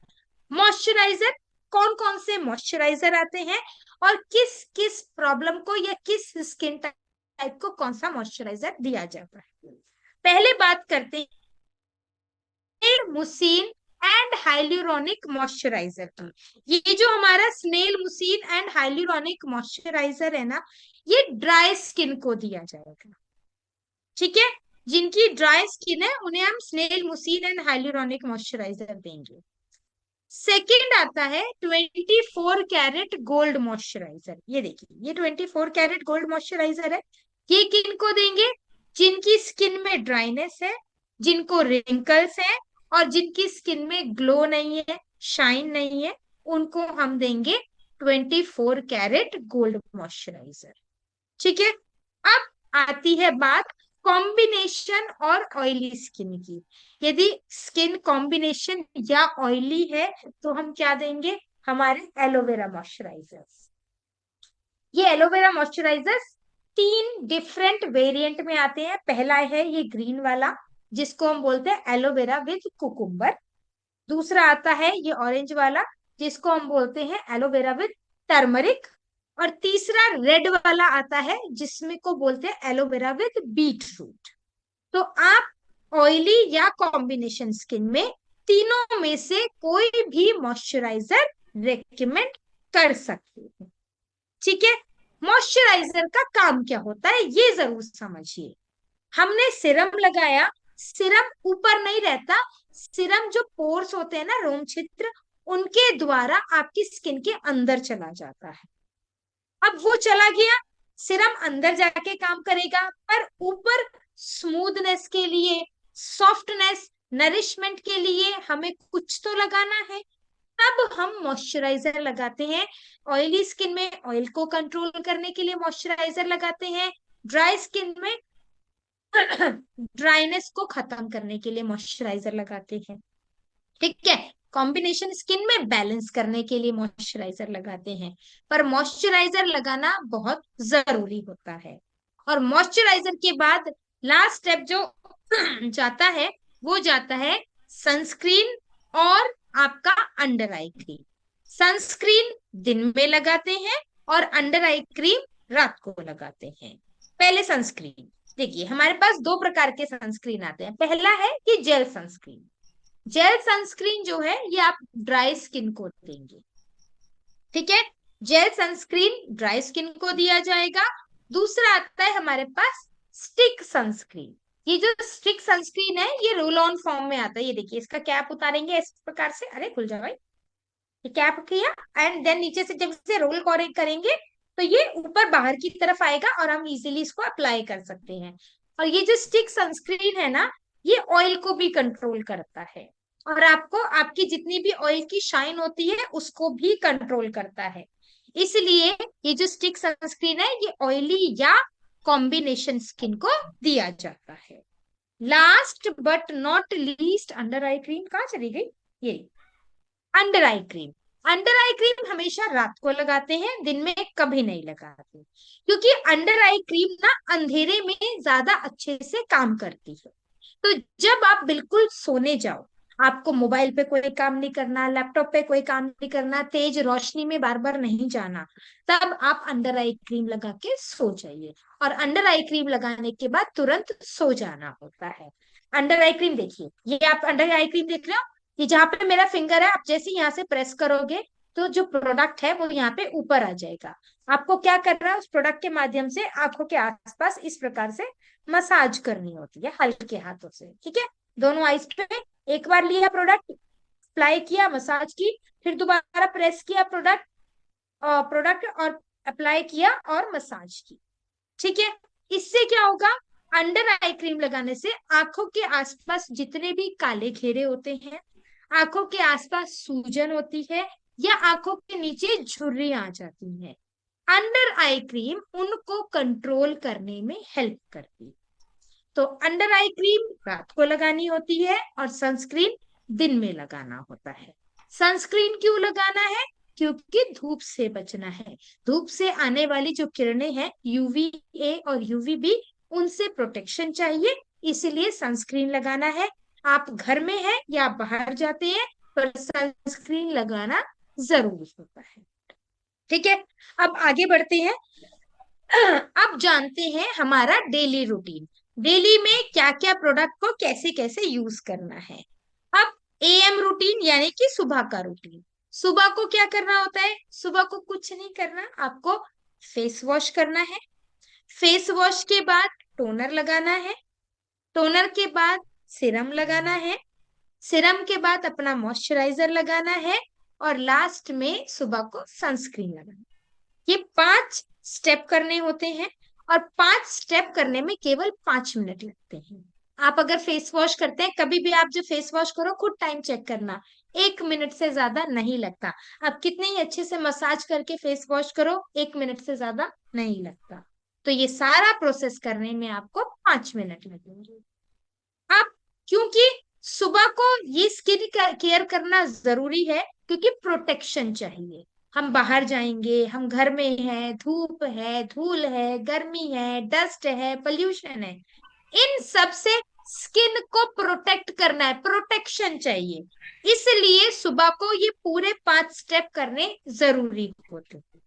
मॉइस्चराइजर, कौन कौन से मॉइस्चराइजर आते हैं और किस किस प्रॉब्लम को या किस स्किन टाइप को कौन सा मॉइस्चराइजर दिया जाता है। पहले बात करते हैं मुसीन एंड हाइल्यूरोनिक मॉइस्चराइजर की। ये जो हमारा snail mucin and hyaluronic moisturiser है ना, ये ड्राई स्किन को दिया जाएगा। ठीक है, जिनकी ड्राई स्किन है उन्हें हम snail mucin and hyaluronic moisturiser देंगे। सेकंड आता है 24 कैरेट गोल्ड मॉइस्चराइजर। ये देखिए, ये 24 कैरेट गोल्ड मॉइस्चराइजर है। ये किन को देंगे, जिनकी स्किन में ड्राइनेस है, जिनको रिंकल्स है और जिनकी स्किन में ग्लो नहीं है, शाइन नहीं है, उनको हम देंगे 24 कैरेट गोल्ड मॉइस्चराइजर। ठीक है, अब आती है बात कॉम्बिनेशन और ऑयली स्किन की। यदि स्किन कॉम्बिनेशन या ऑयली है तो हम क्या देंगे, हमारे एलोवेरा मॉइस्चराइजर्स। ये एलोवेरा मॉइस्चराइजर्स 3 डिफरेंट वेरिएंट में आते हैं। पहला है ये ग्रीन वाला, जिसको हम बोलते हैं एलोवेरा विद कुकुम्बर। दूसरा आता है ये ऑरेंज वाला, जिसको हम बोलते हैं एलोवेरा विद टर्मरिक। और तीसरा रेड वाला आता है जिसमें को बोलते हैं एलोवेरा विद बीट रूट। तो आप ऑयली या कॉम्बिनेशन स्किन में तीनों में से कोई भी मॉइस्चराइजर रेकमेंड कर सकते हैं। ठीक है, मॉइस्चराइजर का काम क्या होता है ये जरूर समझिए। हमने सिरम लगाया, सिरम ऊपर नहीं रहता, सिरम जो पोर्स होते हैं ना, रोम छिद्र, उनके द्वारा आपकी स्किन के अंदर चला जाता है। अब वो चला गया, सिरम अंदर जाके काम करेगा, पर ऊपर स्मूथनेस के लिए, सॉफ्टनेस, नरिशमेंट के लिए हमें कुछ तो लगाना है। तब हम मॉइस्चराइजर लगाते हैं। ऑयली स्किन में ऑयल को कंट्रोल करने के लिए मॉइस्चराइजर लगाते हैं, ड्राई स्किन में ड्राइनेस को खत्म करने के लिए मॉइस्चराइजर लगाते हैं। ठीक है, कॉम्बिनेशन स्किन में बैलेंस करने के लिए मॉइस्चराइजर लगाते हैं, पर मॉइस्चराइजर लगाना बहुत जरूरी होता है। और मॉइस्चराइजर के बाद लास्ट स्टेप जो जाता है, वो जाता है सनस्क्रीन और आपका अंडर आई क्रीम। सनस्क्रीन दिन में लगाते हैं और अंडर आई क्रीम रात को लगाते हैं। पहले सनस्क्रीन, देखिए हमारे पास दो प्रकार के सनस्क्रीन आते हैं। पहला है कि जेल सनस्क्रीन। जेल सनस्क्रीन जो है ये आप ड्राई स्किन को देंगे, ठीक है। जेल सनस्क्रीन ड्राई स्किन को दिया जाएगा। दूसरा आता है हमारे पास स्टिक सनस्क्रीन। ये जो स्टिक सनस्क्रीन है ये रोल ऑन फॉर्म में आता है। ये देखिए इसका कैप उतारेंगे इस प्रकार से, अरे खुल जा भाई, ये कैप किया एंड देन नीचे से जब से रोल करेंगे तो ये ऊपर बाहर की तरफ आएगा और हम इजीली इसको अप्लाई कर सकते हैं। और ये जो स्टिक सनस्क्रीन है ना, ये ऑयल को भी कंट्रोल करता है और आपको आपकी जितनी भी ऑयल की शाइन होती है उसको भी कंट्रोल करता है। इसलिए ये जो स्टिक सनस्क्रीन है ये ऑयली या कॉम्बिनेशन स्किन को दिया जाता है। Last but not least under eye cream. कहाँ चली गई ये? Under eye cream. Under eye cream हमेशा रात को लगाते हैं, दिन में कभी नहीं लगाते, क्योंकि अंडर आई क्रीम ना अंधेरे में ज्यादा अच्छे से काम करती है। तो जब आप बिल्कुल सोने जाओ, आपको मोबाइल पे कोई काम नहीं करना, लैपटॉप पे कोई काम नहीं करना, तेज रोशनी में बार बार नहीं जाना, तब आप अंडर आई क्रीम लगा के सो जाइए। और अंडर आई क्रीम लगाने के बाद तुरंत सो जाना होता है। अंडर आई क्रीम देखिए, ये आप अंडर आई क्रीम देख रहे हो, ये जहाँ पे मेरा फिंगर है, आप जैसे यहाँ से प्रेस करोगे तो जो प्रोडक्ट है वो यहाँ पे ऊपर आ जाएगा। आपको क्या करना है, उस प्रोडक्ट के माध्यम से आंखों के आसपास इस प्रकार से मसाज करनी होती है हल्के हाथों से, ठीक है। दोनों आईज पे एक बार लिया प्रोडक्ट, अप्लाई किया, मसाज की, फिर दोबारा प्रेस किया प्रोडक्ट प्रोडक्ट और अप्लाई किया और मसाज की, ठीक है। इससे क्या होगा, अंडर आई क्रीम लगाने से आंखों के आसपास जितने भी काले घेरे होते हैं, आंखों के आसपास सूजन होती है या आंखों के नीचे झुर्रियां आ जाती हैं, अंडर आई क्रीम उनको कंट्रोल करने में हेल्प करती है। तो अंडर आई क्रीम रात को लगानी होती है और सनस्क्रीन दिन में लगाना होता है। सनस्क्रीन क्यों लगाना है? क्योंकि धूप से बचना है। धूप से आने वाली जो किरणें हैं, यूवी ए और यूवी बी, उनसे प्रोटेक्शन चाहिए, इसीलिए सनस्क्रीन लगाना है। आप घर में हैं या बाहर जाते हैं, पर सनस्क्रीन लगाना जरूरी होता है, ठीक है। अब आगे बढ़ते हैं। अब जानते हैं हमारा डेली रूटीन। डेली में क्या क्या प्रोडक्ट को कैसे कैसे यूज करना है। अब एएम रूटीन यानी कि सुबह का रूटीन। सुबह को क्या करना होता है? सुबह को कुछ नहीं करना, आपको फेस वॉश करना है। फेस वॉश के बाद टोनर लगाना है। टोनर के बाद सीरम लगाना है। सीरम के बाद अपना मॉइस्चराइजर लगाना है। और लास्ट में सुबह को सनस्क्रीन लगाना। ये 5 स्टेप करने होते हैं और 5 स्टेप करने में केवल 5 मिनट लगते हैं। आप अगर फेस वॉश करते हैं, कभी भी आप जो फेस वॉश करो खुद टाइम चेक करना, 1 मिनट से ज्यादा नहीं लगता। आप कितने ही अच्छे से मसाज करके फेस वॉश करो, 1 मिनट से ज्यादा नहीं लगता। तो ये सारा प्रोसेस करने में आपको 5 मिनट लगेंगे। अब क्योंकि सुबह को ये स्किन केयर करना जरूरी है, क्योंकि प्रोटेक्शन चाहिए। हम बाहर जाएंगे, हम घर में हैं, धूप है, धूल है, गर्मी है, डस्ट है, पोल्यूशन है, इन सब से स्किन को प्रोटेक्ट करना है, प्रोटेक्शन चाहिए। इसलिए सुबह को ये पूरे 5 स्टेप करने जरूरी होते हैं।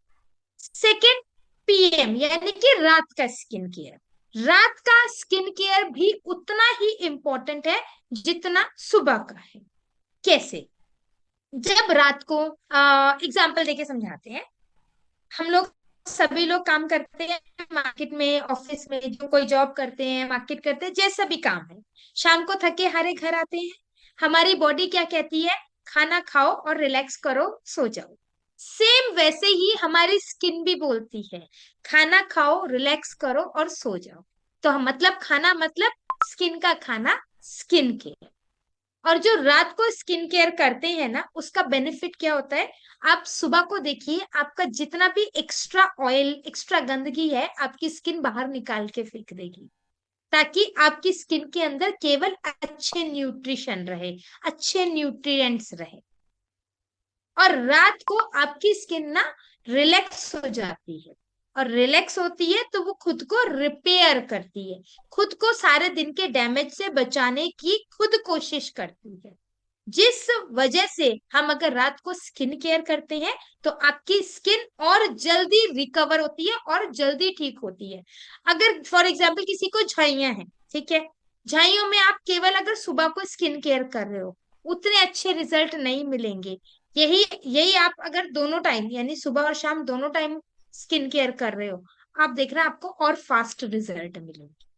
सेकेंड, पीएम यानी कि रात का स्किन केयर। रात का स्किन केयर भी उतना ही इंपॉर्टेंट है जितना सुबह का है। कैसे? जब रात को एग्जाम्पल देके समझाते हैं। हम लोग सभी लोग काम करते हैं मार्केट में, ऑफिस में, जो कोई जॉब करते हैं, मार्केट करते हैं, जैसा भी काम है, शाम को थके हारे घर आते हैं। हमारी बॉडी क्या कहती है? खाना खाओ और रिलैक्स करो, सो जाओ। सेम वैसे ही हमारी स्किन भी बोलती है, खाना खाओ, रिलैक्स करो और सो जाओ। तो मतलब खाना मतलब स्किन का खाना, स्किन केयर। और जो रात को स्किन केयर करते हैं ना, उसका बेनिफिट क्या होता है? आप सुबह को देखिए, आपका जितना भी एक्स्ट्रा ऑयल, एक्स्ट्रा गंदगी है, आपकी स्किन बाहर निकाल के फेंक देगी, ताकि आपकी स्किन के अंदर केवल अच्छे न्यूट्रिशन रहे, अच्छे न्यूट्रिएंट्स रहे। और रात को आपकी स्किन ना रिलैक्स हो जाती है, और रिलैक्स होती है तो वो खुद को रिपेयर करती है, खुद को सारे दिन के डैमेज से बचाने की खुद कोशिश करती है। जिस वजह से हम अगर रात को स्किन केयर करते हैं तो आपकी स्किन और जल्दी रिकवर होती है और जल्दी ठीक होती है। अगर फॉर एग्जाम्पल किसी को झाइयां हैं, ठीक है, झाइयों में आप केवल अगर सुबह को स्किन केयर कर रहे हो उतने अच्छे रिजल्ट नहीं मिलेंगे। यही यही आप अगर दोनों टाइम यानी सुबह और शाम दोनों टाइम स्किन केयर कर रहे हो, आप देख रहे हैं आपको और फास्ट रिजल्ट मिलेंगे।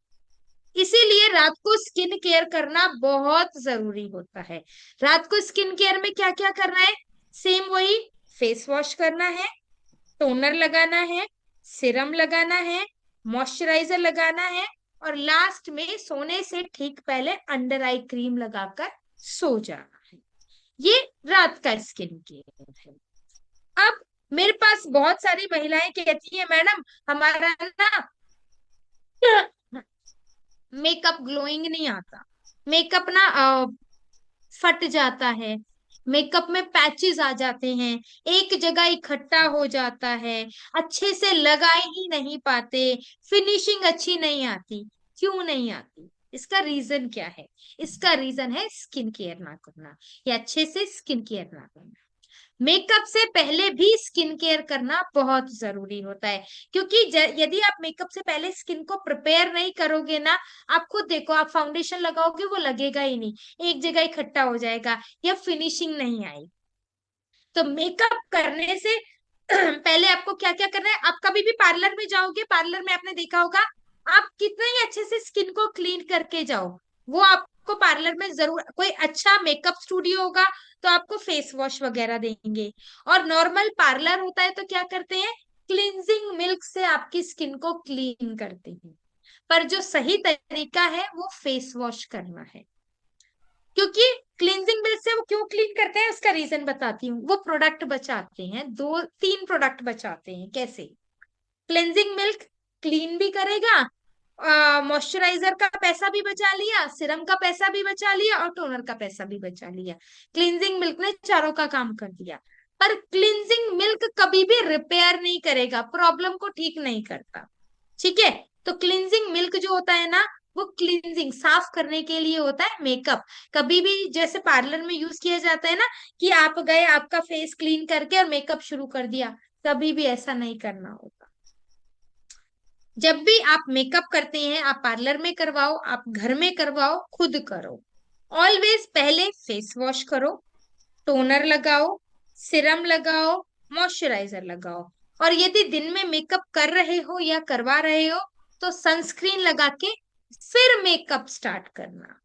इसीलिए रात को स्किन केयर करना बहुत जरूरी होता है। रात को स्किन केयर में क्या क्या करना है? सेम वही, फेस वॉश करना है, टोनर लगाना है, सिरम लगाना है, मॉइस्चराइजर लगाना है, और लास्ट में सोने से ठीक पहले अंडर आई क्रीम लगाकर सो जाना है। ये रात का स्किन केयर है। अब मेरे पास बहुत सारी महिलाएं कहती है, मैडम हमारा ना मेकअप ग्लोइंग नहीं आता, मेकअप ना फट जाता है, मेकअप में पैचेस आ जाते हैं, एक जगह इकट्ठा हो जाता है, अच्छे से लगा ही नहीं पाते, फिनिशिंग अच्छी नहीं आती। क्यों नहीं आती? इसका रीजन क्या है? इसका रीजन है स्किन केयर ना करना या अच्छे से स्किन केयर ना करना। मेकअप से पहले भी स्किन केयर करना बहुत जरूरी होता है, क्योंकि यदि आप मेकअप से पहले स्किन को प्रिपेयर नहीं करोगे ना, आप खुद देखो, आप फाउंडेशन लगाओगे वो लगेगा ही नहीं, एक जगह इकट्ठा हो जाएगा या फिनिशिंग नहीं आएगी। तो मेकअप करने से पहले आपको क्या क्या करना है? आप कभी भी पार्लर में जाओगे, पार्लर में आपने देखा होगा, आप कितना ही अच्छे से स्किन को क्लीन करके जाओ, वो आपको पार्लर में जरूर कोई अच्छा मेकअप स्टूडियो होगा तो आपको फेस वॉश वगैरह देंगे। और नॉर्मल पार्लर होता है तो क्या करते हैं? क्लींजिंग मिल्क से आपकी स्किन को क्लीन करते हैं। पर जो सही तरीका है वो फेस वॉश करना है। क्योंकि क्लींजिंग मिल्क से वो क्यों क्लीन करते हैं उसका रीजन बताती हूँ। वो प्रोडक्ट बचाते हैं, दो तीन प्रोडक्ट बचाते हैं। कैसे? क्लेंजिंग मिल्क क्लीन भी करेगा, मॉइस्चराइजर का पैसा भी बचा लिया, सिरम का पैसा भी बचा लिया, और टोनर का पैसा भी बचा लिया। क्लींजिंग मिल्क ने चारों का काम कर दिया। पर क्लींजिंग मिल्क कभी भी रिपेयर नहीं करेगा, प्रॉब्लम को ठीक नहीं करता। ठीक है? तो क्लींजिंग मिल्क जो होता है ना, वो क्लींजिंग साफ करने के लिए होता है। मेकअप कभी भी जैसे पार्लर में यूज किया जाता है ना, कि आप गए आपका फेस क्लीन करके और मेकअप शुरू कर दिया, कभी भी ऐसा नहीं करना होता। जब भी आप मेकअप करते हैं, आप पार्लर में करवाओ, आप घर में करवाओ, खुद करो, ऑलवेज पहले फेस वॉश करो, टोनर लगाओ, सिरम लगाओ, मॉइस्चराइजर लगाओ, और यदि दिन में मेकअप कर रहे हो या करवा रहे हो तो सनस्क्रीन लगा के फिर मेकअप स्टार्ट करना।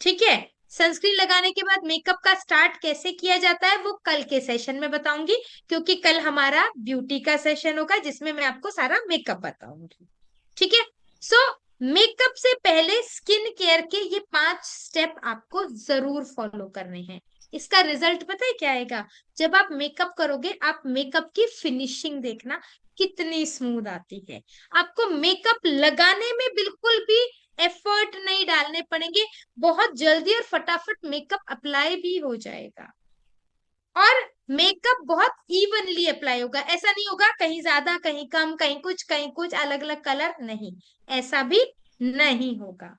ठीक है? सनस्क्रीन लगाने के बाद मेकअप का स्टार्ट कैसे किया जाता है वो कल के सेशन में बताऊंगी, क्योंकि कल हमारा ब्यूटी का सेशन होगा जिसमें मैं आपको सारा मेकअप बताऊंगी। ठीक है? सो मेकअप से पहले स्किन केयर के ये 5 स्टेप आपको जरूर फॉलो करने हैं। इसका रिजल्ट पता है क्या आएगा? जब आप मेकअप करोगे, आप मेकअप की फिनिशिंग देखना कितनी स्मूथ आती है। आपको मेकअप लगाने में बिल्कुल भी एफर्ट नहीं डालने पड़ेंगे, बहुत जल्दी और फटाफट मेकअप अप्लाई भी हो जाएगा। और मेकअप बहुत इवनली अप्लाई होगा, ऐसा नहीं होगा कहीं ज्यादा कहीं कम, कहीं कुछ अलग अलग कलर, नहीं, ऐसा भी नहीं होगा।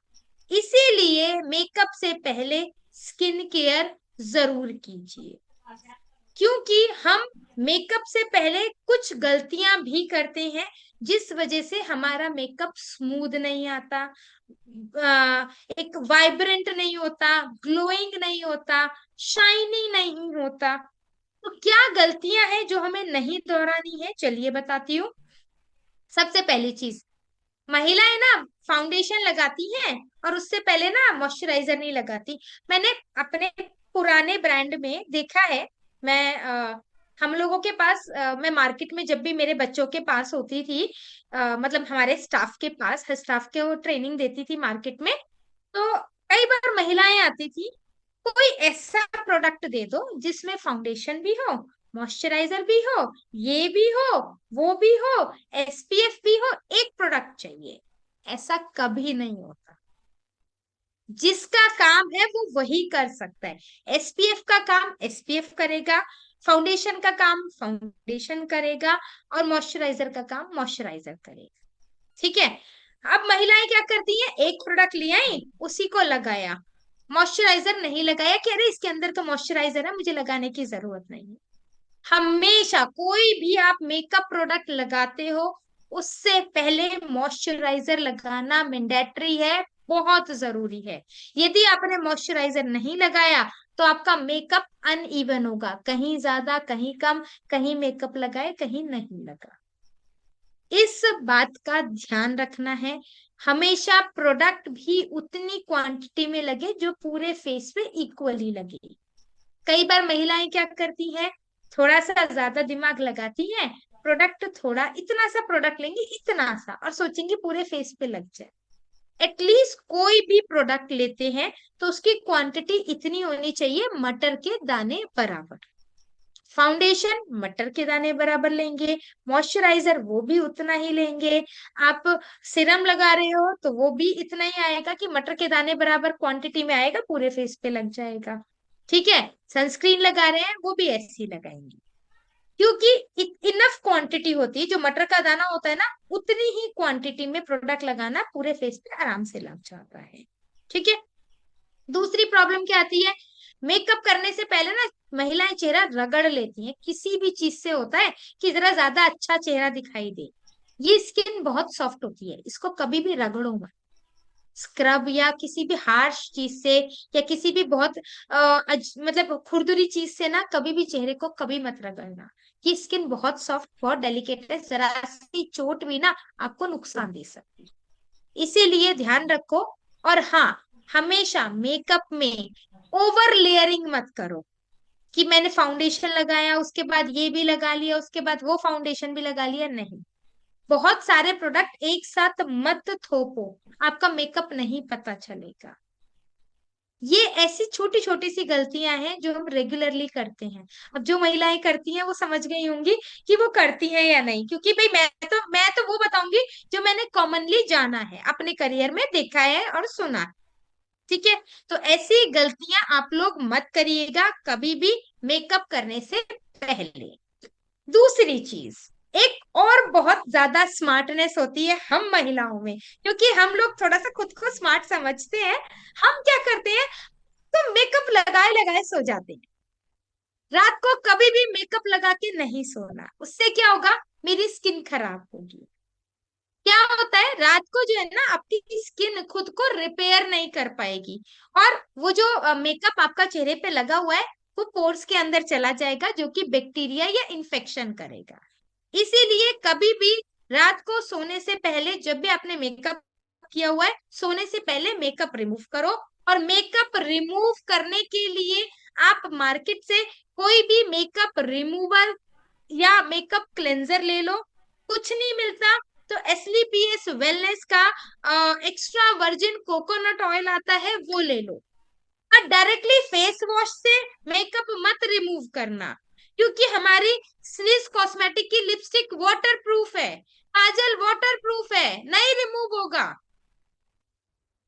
इसीलिए मेकअप से पहले स्किन केयर जरूर कीजिए, क्योंकि हम मेकअप से पहले कुछ गलतियां भी करते हैं जिस वजह से हमारा मेकअप स्मूथ नहीं आता, एक वाइब्रेंट नहीं होता, ग्लोइंग नहीं होता, शाइनी नहीं होता। तो क्या गलतियां हैं जो हमें नहीं दोहरानी है? चलिए बताती हूँ। सबसे पहली चीज, महिलाएं ना फाउंडेशन लगाती हैं और उससे पहले ना मॉइस्चराइजर नहीं लगाती। मैंने अपने पुराने ब्रांड में देखा है। मैं हम लोगों के पास मैं मार्केट में जब भी मेरे बच्चों के पास होती थी, मतलब हमारे स्टाफ के पास, स्टाफ के वो ट्रेनिंग देती थी मार्केट में, तो कई बार महिलाएं आती थी, कोई ऐसा प्रोडक्ट दे दो जिसमें फाउंडेशन भी हो, मॉइस्चराइजर भी हो, ये भी हो, वो भी हो, एसपीएफ भी हो, एक प्रोडक्ट चाहिए। ऐसा कभी नहीं होता। जिसका काम है वो वही कर सकता है। एसपीएफ का काम एसपीएफ करेगा, फाउंडेशन का काम फाउंडेशन करेगा, और मॉइस्चराइजर का काम मॉइस्चराइजर करेगा। ठीक है? अब महिलाएं क्या करती हैं? एक प्रोडक्ट ले आई, उसी को लगाया, मॉइस्चराइजर नहीं लगाया कि अरे इसके अंदर तो मॉइस्चराइजर है, मुझे लगाने की जरूरत नहीं है। हमेशा कोई भी आप मेकअप प्रोडक्ट लगाते हो, उससे पहले मॉइस्चराइजर लगाना मैंडेटरी है, बहुत जरूरी है। यदि आपने मॉइस्चराइजर नहीं लगाया तो आपका मेकअप अनइवन होगा, कहीं ज्यादा कहीं कम, कहीं मेकअप लगाए कहीं नहीं लगा। इस बात का ध्यान रखना है। हमेशा प्रोडक्ट भी उतनी क्वांटिटी में लगे जो पूरे फेस पे इक्वली लगे। कई बार महिलाएं क्या करती हैं, थोड़ा सा ज्यादा दिमाग लगाती हैं, प्रोडक्ट थोड़ा इतना सा प्रोडक्ट लेंगी, इतना सा, और सोचेंगी पूरे फेस पे लग जाए। एटलीस्ट कोई भी प्रोडक्ट लेते हैं तो उसकी क्वांटिटी इतनी होनी चाहिए, मटर के दाने बराबर। फाउंडेशन मटर के दाने बराबर लेंगे, मॉइस्चराइजर वो भी उतना ही लेंगे। आप सिरम लगा रहे हो तो वो भी इतना ही आएगा कि मटर के दाने बराबर क्वांटिटी में आएगा, पूरे फेस पे लग जाएगा। ठीक है। सनस्क्रीन लगा रहे हैं वो भी ऐसे ही लगाएंगे, क्योंकि इनफ क्वांटिटी होती है, जो मटर का दाना होता है ना, उतनी ही क्वांटिटी में प्रोडक्ट लगाना पूरे फेस पे आराम से लग जाता है। ठीक है। दूसरी प्रॉब्लम क्या आती है, मेकअप करने से पहले ना महिलाएं चेहरा रगड़ लेती हैं, किसी भी चीज से होता है कि जरा ज्यादा अच्छा चेहरा दिखाई दे। ये स्किन बहुत सॉफ्ट होती है, इसको कभी भी रगड़ो मत। स्क्रब या किसी भी हार्श चीज से, या किसी भी बहुत मतलब खुरदुरी चीज से ना कभी भी चेहरे को कभी मत रगड़ना। ये स्किन बहुत सॉफ्ट, बहुत डेलिकेट है, जरा सी चोट भी ना आपको नुकसान दे सकती है, इसीलिए ध्यान रखो। और हाँ, हमेशा मेकअप में ओवर लेयरिंग मत करो, कि मैंने फाउंडेशन लगाया उसके बाद ये भी लगा लिया उसके बाद वो फाउंडेशन भी लगा लिया, नहीं। बहुत सारे प्रोडक्ट एक साथ मत थोपो, आपका मेकअप नहीं पता चलेगा। ये ऐसी छोटी छोटी सी गलतियां हैं जो हम रेगुलरली करते हैं। अब जो महिलाएं करती हैं वो समझ गई होंगी कि वो करती हैं या नहीं, क्योंकि भाई मैं तो वो बताऊंगी जो मैंने कॉमनली जाना है, अपने करियर में देखा है और सुना है। ठीक है। तो ऐसी गलतियां आप लोग मत करिएगा कभी भी मेकअप करने से पहले। दूसरी चीज, एक और बहुत ज्यादा स्मार्टनेस होती है हम महिलाओं में, क्योंकि हम लोग थोड़ा सा खुद को स्मार्ट समझते हैं। हम क्या करते हैं, तो मेकअप लगाए लगाए सो जाते हैं। रात को कभी भी मेकअप लगा के नहीं सोना, उससे क्या होगा, मेरी स्किन खराब होगी। क्या होता है, रात को जो है ना आपकी स्किन खुद को रिपेयर नहीं कर पाएगी, और वो जो मेकअप आपका चेहरे पे लगा हुआ है वो पोर्स के अंदर चला जाएगा, जो कि बैक्टीरिया या इन्फेक्शन करेगा। इसीलिए कभी भी रात को सोने से पहले, जब भी आपने मेकअप किया हुआ है, सोने से पहले मेकअप रिमूव करो। और मेकअप रिमूव करने के लिए आप मार्केट से कोई भी मेकअप रिमूवर या मेकअप क्लेंजर ले लो। कुछ नहीं मिलता तो एसलीपीएस वेलनेस का एक्स्ट्रा वर्जिन कोकोनट ऑयल आता है, वो ले लो। और डायरेक्टली फेस वॉश से मेकअप मत रिमूव करना, क्योंकि हमारी स्निज कॉस्मेटिक की लिपस्टिक वाटर प्रूफ है, काजल वाटर प्रूफ है, नहीं रिमूव होगा।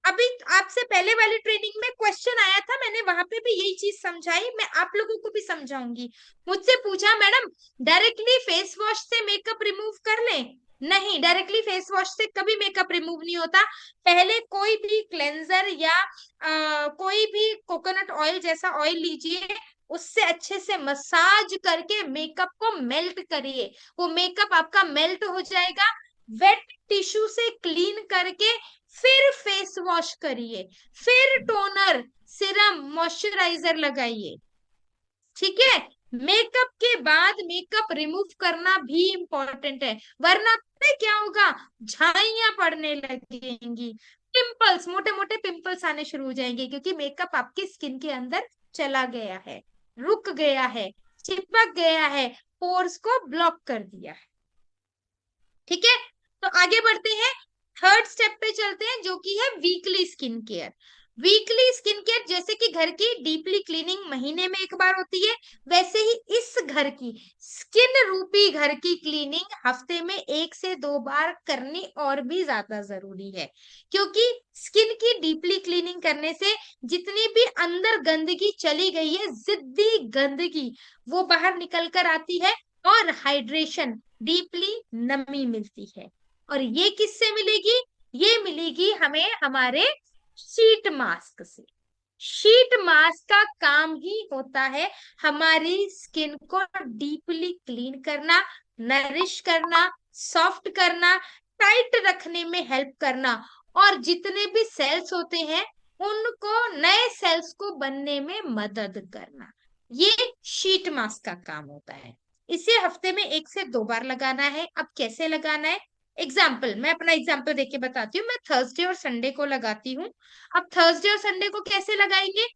अभी आपसे पहले वाली ट्रेनिंग में क्वेश्चन आया था, मैंने वहां पे भी यही चीज समझाई, मैं आप लोगों को भी समझाऊंगी। मुझसे पूछा, मैडम डायरेक्टली फेस वॉश से मेकअप रिमूव कर लें? नहीं, डायरेक्टली फेस वॉश से कभी मेकअप रिमूव नहीं होता। पहले कोई भी क्लेंजर या कोई भी कोकोनट ऑयल जैसा ऑयल लीजिए, उससे अच्छे से मसाज करके मेकअप को मेल्ट करिए। वो मेकअप आपका मेल्ट हो जाएगा, वेट टिश्यू से क्लीन करके फिर फेस वॉश करिए, फिर टोनर, सिरम, मॉइस्चराइजर लगाइए। ठीक है। मेकअप के बाद मेकअप रिमूव करना भी इम्पोर्टेंट है, वरना पता है क्या होगा, झाइयां पड़ने लगेंगी, पिंपल्स, मोटे मोटे पिंपल्स आने शुरू हो जाएंगे, क्योंकि मेकअप आपकी स्किन के अंदर चला गया है, रुक गया है, चिपक गया है, पोर्स को ब्लॉक कर दिया है। ठीक है। तो आगे बढ़ते हैं, थर्ड स्टेप पे चलते हैं, जो कि है weekly skin care. Weekly skin care, जैसे कि घर की डीपली क्लीनिंग महीने में एक बार होती है, वैसे ही इस घर की स्किन रूपी घर की क्लीनिंग हफ्ते में 1 से 2 बार करनी और भी ज्यादा जरूरी है। क्योंकि स्किन की डीपली क्लीनिंग करने से जितनी भी अंदर गंदगी चली गई है, जिद्दी गंदगी, वो बाहर निकल कर आती है, और हाइड्रेशन, डीपली नमी मिलती है। और ये किससे मिलेगी, ये मिलेगी हमें हमारे शीट मास्क से। शीट मास्क का काम ही होता है हमारी स्किन को डीपली क्लीन करना, नरिश करना, सॉफ्ट करना, टाइट रखने में हेल्प करना, और जितने भी सेल्स होते हैं उनको नए सेल्स को बनने में मदद करना। ये शीट मास्क का काम होता है। इसे हफ्ते में 1 से 2 बार लगाना है। अब कैसे लगाना है, एग्जाम्पल, मैं अपना एग्जाम्पल देके बताती हूँ। मैं थर्सडे और संडे को लगाती हूँ। अब थर्सडे और संडे को कैसे लगाएंगे,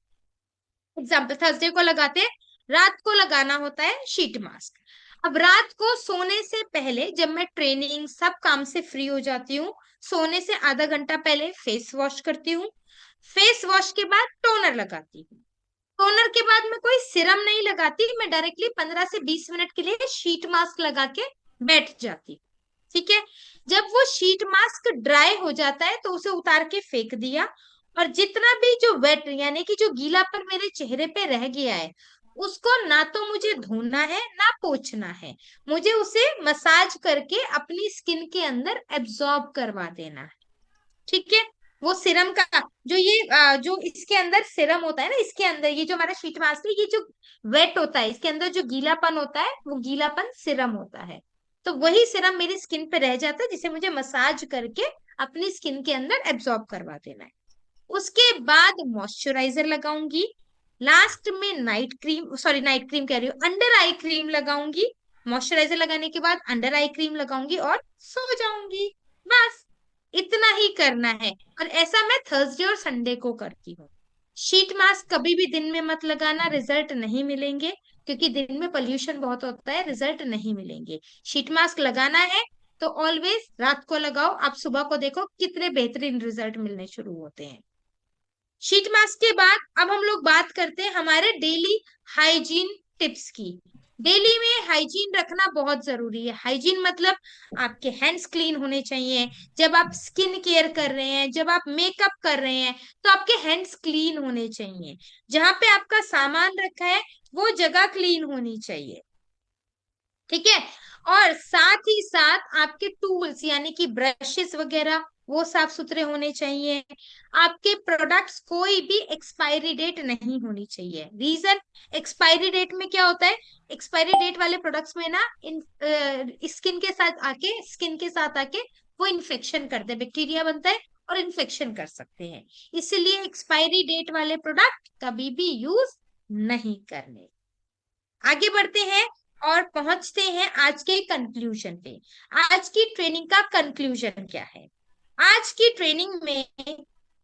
एग्जाम्पल थर्सडे को लगाते हैं, रात को लगाना होता है शीट मास्क। अब रात को सोने से पहले जब मैं ट्रेनिंग सब काम से फ्री हो जाती हूँ, सोने से आधा घंटा पहले फेस वॉश करती हूँ। फेस वॉश के बाद टोनर लगाती हूँ। टोनर के बाद मैं कोई सिरम नहीं लगाती, मैं डायरेक्टली 15 से 20 मिनट के लिए शीट मास्क लगा के बैठ जाती हूँ। ठीक है। जब वो शीट मास्क ड्राई हो जाता है तो उसे उतार के फेंक दिया, और जितना भी जो वेट यानी कि जो गीलापन मेरे चेहरे पे रह गया है, उसको ना तो मुझे धोना है ना पोंछना है, मुझे उसे मसाज करके अपनी स्किन के अंदर एब्जॉर्ब करवा देना है। ठीक है। वो सिरम का जो ये जो इसके अंदर सिरम होता है ना, इसके अंदर ये जो हमारा शीट मास्क है, ये जो वेट होता है इसके अंदर जो गीलापन होता है, वो गीलापन सिरम होता है। तो वही सिरम मेरी स्किन पे रह जाता है, जिसे मुझे मसाज करके अपनी स्किन के अंदर एब्जॉर्ब करवा देना है। उसके बाद मॉइस्चराइजर लगाऊंगी। लास्ट में night cream, sorry night cream कह रही हूँ, अंडर आई क्रीम लगाऊंगी। मॉइस्चराइजर लगाने के बाद अंडर आई क्रीम लगाऊंगी और सो जाऊंगी। बस इतना ही करना है। और ऐसा मैं थर्सडे और संडे को करती हूँ। शीट मास्क कभी भी दिन में मत लगाना, रिजल्ट नहीं मिलेंगे, क्योंकि दिन में पोल्यूशन बहुत होता है, रिजल्ट नहीं मिलेंगे। शीट मास्क लगाना है तो ऑलवेज रात को लगाओ, आप सुबह को देखो कितने बेहतरीन रिजल्ट मिलने शुरू होते हैं। शीट मास्क के बाद अब हम लोग बात करते हैं हमारे डेली हाइजीन टिप्स की। डेली में हाइजीन रखना बहुत जरूरी है। हाइजीन मतलब आपके हैंड्स क्लीन होने चाहिए। जब आप स्किन केयर कर रहे हैं, जब आप मेकअप कर रहे हैं, तो आपके हैंड्स क्लीन होने चाहिए। जहां पे आपका सामान रखा है वो जगह क्लीन होनी चाहिए। ठीक है। और साथ ही साथ आपके टूल्स यानी कि ब्रशेस वगैरह वो साफ सुथरे होने चाहिए। आपके प्रोडक्ट्स कोई भी एक्सपायरी डेट नहीं होनी चाहिए। रीजन, एक्सपायरी डेट में क्या होता है, एक्सपायरी डेट वाले प्रोडक्ट्स में ना स्किन के साथ आके वो इन्फेक्शन करते हैं, बैक्टीरिया बनता है और इन्फेक्शन कर सकते हैं। इसलिए एक्सपायरी डेट वाले प्रोडक्ट कभी भी यूज नहीं करने। आगे बढ़ते हैं और पहुंचते हैं आज के कंक्लूजन पे। आज की ट्रेनिंग का कंक्लूजन क्या है, आज की ट्रेनिंग में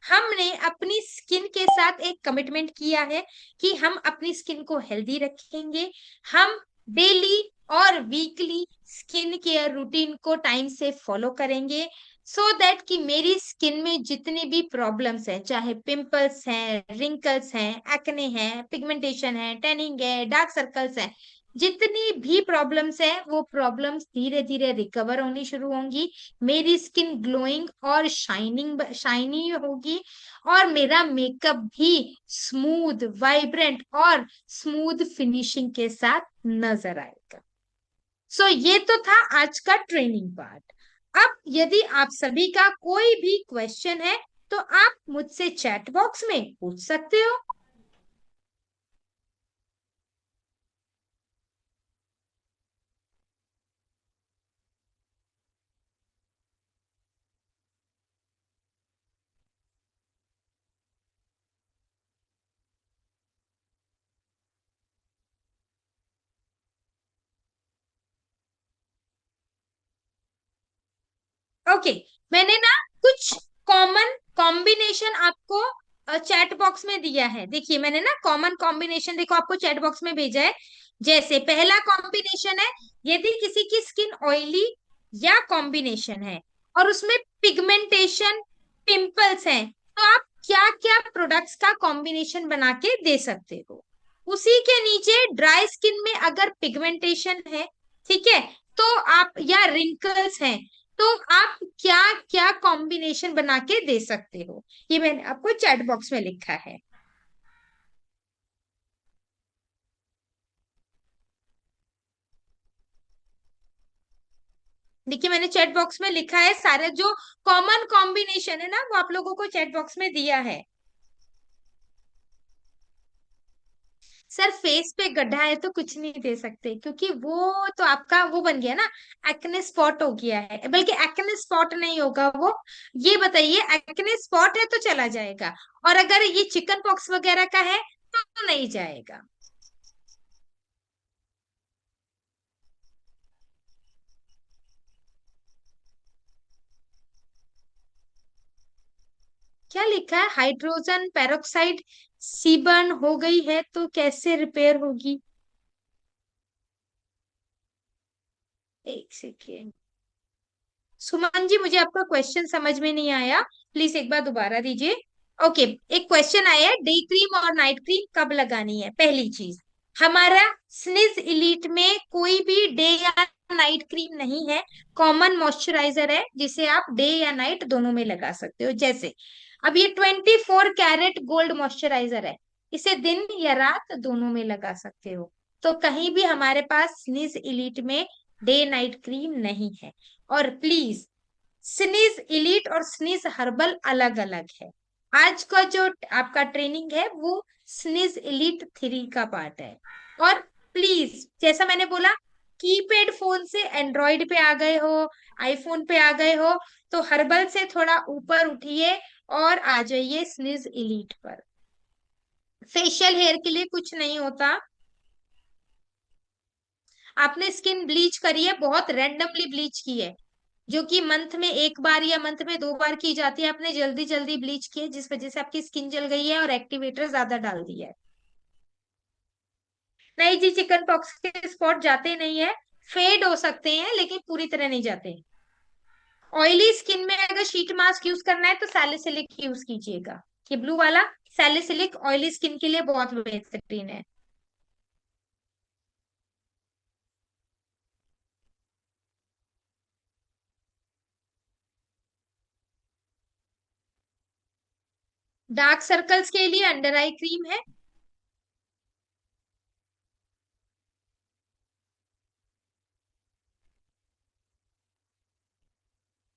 हमने अपनी स्किन के साथ एक कमिटमेंट किया है कि हम अपनी स्किन को हेल्दी रखेंगे। हम डेली और वीकली स्किन केयर रूटीन को टाइम से फॉलो करेंगे, सो दैट कि मेरी स्किन में जितनी भी प्रॉब्लम्स हैं, चाहे पिंपल्स हैं, रिंकल्स हैं, एक्ने हैं, पिगमेंटेशन है, टैनिंग है, डार्क सर्कल्स हैं, जितनी भी प्रॉब्लम्स है वो प्रॉब्लम्स धीरे धीरे रिकवर होनी शुरू होंगी। मेरी स्किन ग्लोइंग और शाइनी होगी, और मेरा मेकअप भी स्मूथ, वाइब्रेंट और स्मूथ फिनिशिंग के साथ नजर आएगा। सो ये तो था आज का ट्रेनिंग पार्ट। अब यदि आप सभी का कोई भी क्वेश्चन है तो आप मुझसे चैट बॉक्स में पूछ सकते हो। ओके, मैंने ना कुछ कॉमन कॉम्बिनेशन आपको चैट बॉक्स में दिया है। देखिए मैंने ना कॉमन कॉम्बिनेशन देखो आपको चैट बॉक्स में भेजा है। जैसे पहला कॉम्बिनेशन है, यदि किसी की स्किन ऑयली या कॉम्बिनेशन है और उसमें पिगमेंटेशन, पिंपल्स हैं, तो आप क्या क्या प्रोडक्ट्स का कॉम्बिनेशन बना के दे सकते हो। उसी के नीचे ड्राई स्किन में अगर पिगमेंटेशन है, ठीक है, तो आप, या रिंकल्स हैं, तो आप क्या क्या कॉम्बिनेशन बना के दे सकते हो, ये मैंने आपको चैट बॉक्स में लिखा है। देखिए मैंने चैट बॉक्स में लिखा है, सारे जो कॉमन कॉम्बिनेशन है ना वो आप लोगों को चैट बॉक्स में दिया है। सर फेस पे गड्ढा है तो कुछ नहीं दे सकते, क्योंकि वो तो आपका वो बन गया ना, एक्ने स्पॉट हो गया है, बल्कि एक्ने स्पॉट नहीं होगा वो। ये बताइए, एक्ने स्पॉट है तो चला जाएगा, और अगर ये चिकन पॉक्स वगैरह का है तो नहीं जाएगा। क्या लिखा है? हाइड्रोजन पेरोक्साइड सीबर्न हो गई है तो कैसे रिपेयर होगी? एक सेकेंड। सुमन जी, मुझे आपका क्वेश्चन समझ में नहीं आया, प्लीज एक बार दोबारा दीजिए। ओके, एक क्वेश्चन आया है, डे क्रीम और नाइट क्रीम कब लगानी है? पहली चीज, हमारा स्निज इलीट में कोई भी डे या नाइट क्रीम नहीं है, कॉमन मॉइस्चराइजर है जिसे आप डे या नाइट दोनों में लगा सकते हो। जैसे अब ये 24 कैरेट गोल्ड मॉइस्चराइजर है, इसे दिन या रात दोनों में लगा सकते हो। तो कहीं भी हमारे पास स्निज इलीट में डे नाइट क्रीम नहीं है। और प्लीज, स्नीज इलीट और स्नीज हर्बल अलग अलग है। आज का जो आपका ट्रेनिंग है वो स्नीज इलीट 3 का पार्ट है। और प्लीज, जैसा मैंने बोला, कीपैड फोन से एंड्रॉइड पे आ गए हो, आईफोन पे आ गए हो, तो हर्बल से थोड़ा ऊपर उठिए और आ जाइए स्नीज इलीट पर। फेशियल हेयर के लिए कुछ नहीं होता। आपने स्किन ब्लीच करी है, बहुत रैंडमली ब्लीच की है, जो कि मंथ में एक बार या मंथ में 2 बार की जाती है। आपने जल्दी जल्दी ब्लीच की है, जिस वजह से आपकी स्किन जल गई है और एक्टिवेटर ज्यादा डाल दिया है। नहीं जी, चिकन पॉक्स के स्पॉट जाते नहीं है, फेड हो सकते हैं लेकिन पूरी तरह नहीं जाते। ऑयली स्किन में अगर शीट मास्क यूज करना है तो सैलिसिलिक यूज कीजिएगा, ये ब्लू वाला सैलिसिलिक ऑयली स्किन के लिए बहुत बेहतरीन है। डार्क सर्कल्स के लिए अंडर आई क्रीम है।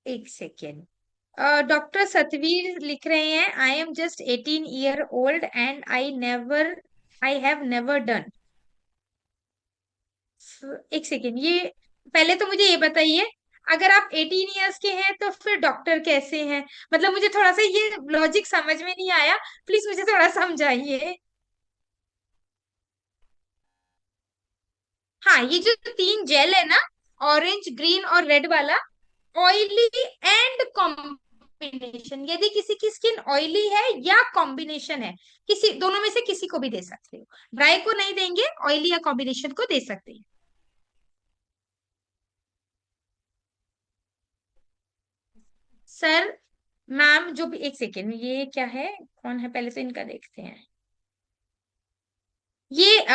एक सेकेंड। डॉक्टर सतवीर लिख रहे हैं, I am just 18 year old and I have never done. एक सेकेंड, ये पहले तो मुझे ये बताइए, अगर आप 18 ईयर्स के हैं तो फिर डॉक्टर कैसे हैं? मतलब मुझे थोड़ा सा ये लॉजिक समझ में नहीं आया, प्लीज मुझे थोड़ा समझाइए। हाँ, ये जो 3 जेल है ना, ऑरेंज ग्रीन और रेड वाला, ऑयली एंड कॉम्बिनेशन, यदि किसी की स्किन ऑयली है या कॉम्बिनेशन है, किसी दोनों में से किसी को भी दे सकते हो। ड्राई को नहीं देंगे, ऑयली या कॉम्बिनेशन को दे सकते हैं। सर, मैम जो भी, एक सेकेंड, ये क्या है, कौन है, पहले तो इनका देखते हैं। ये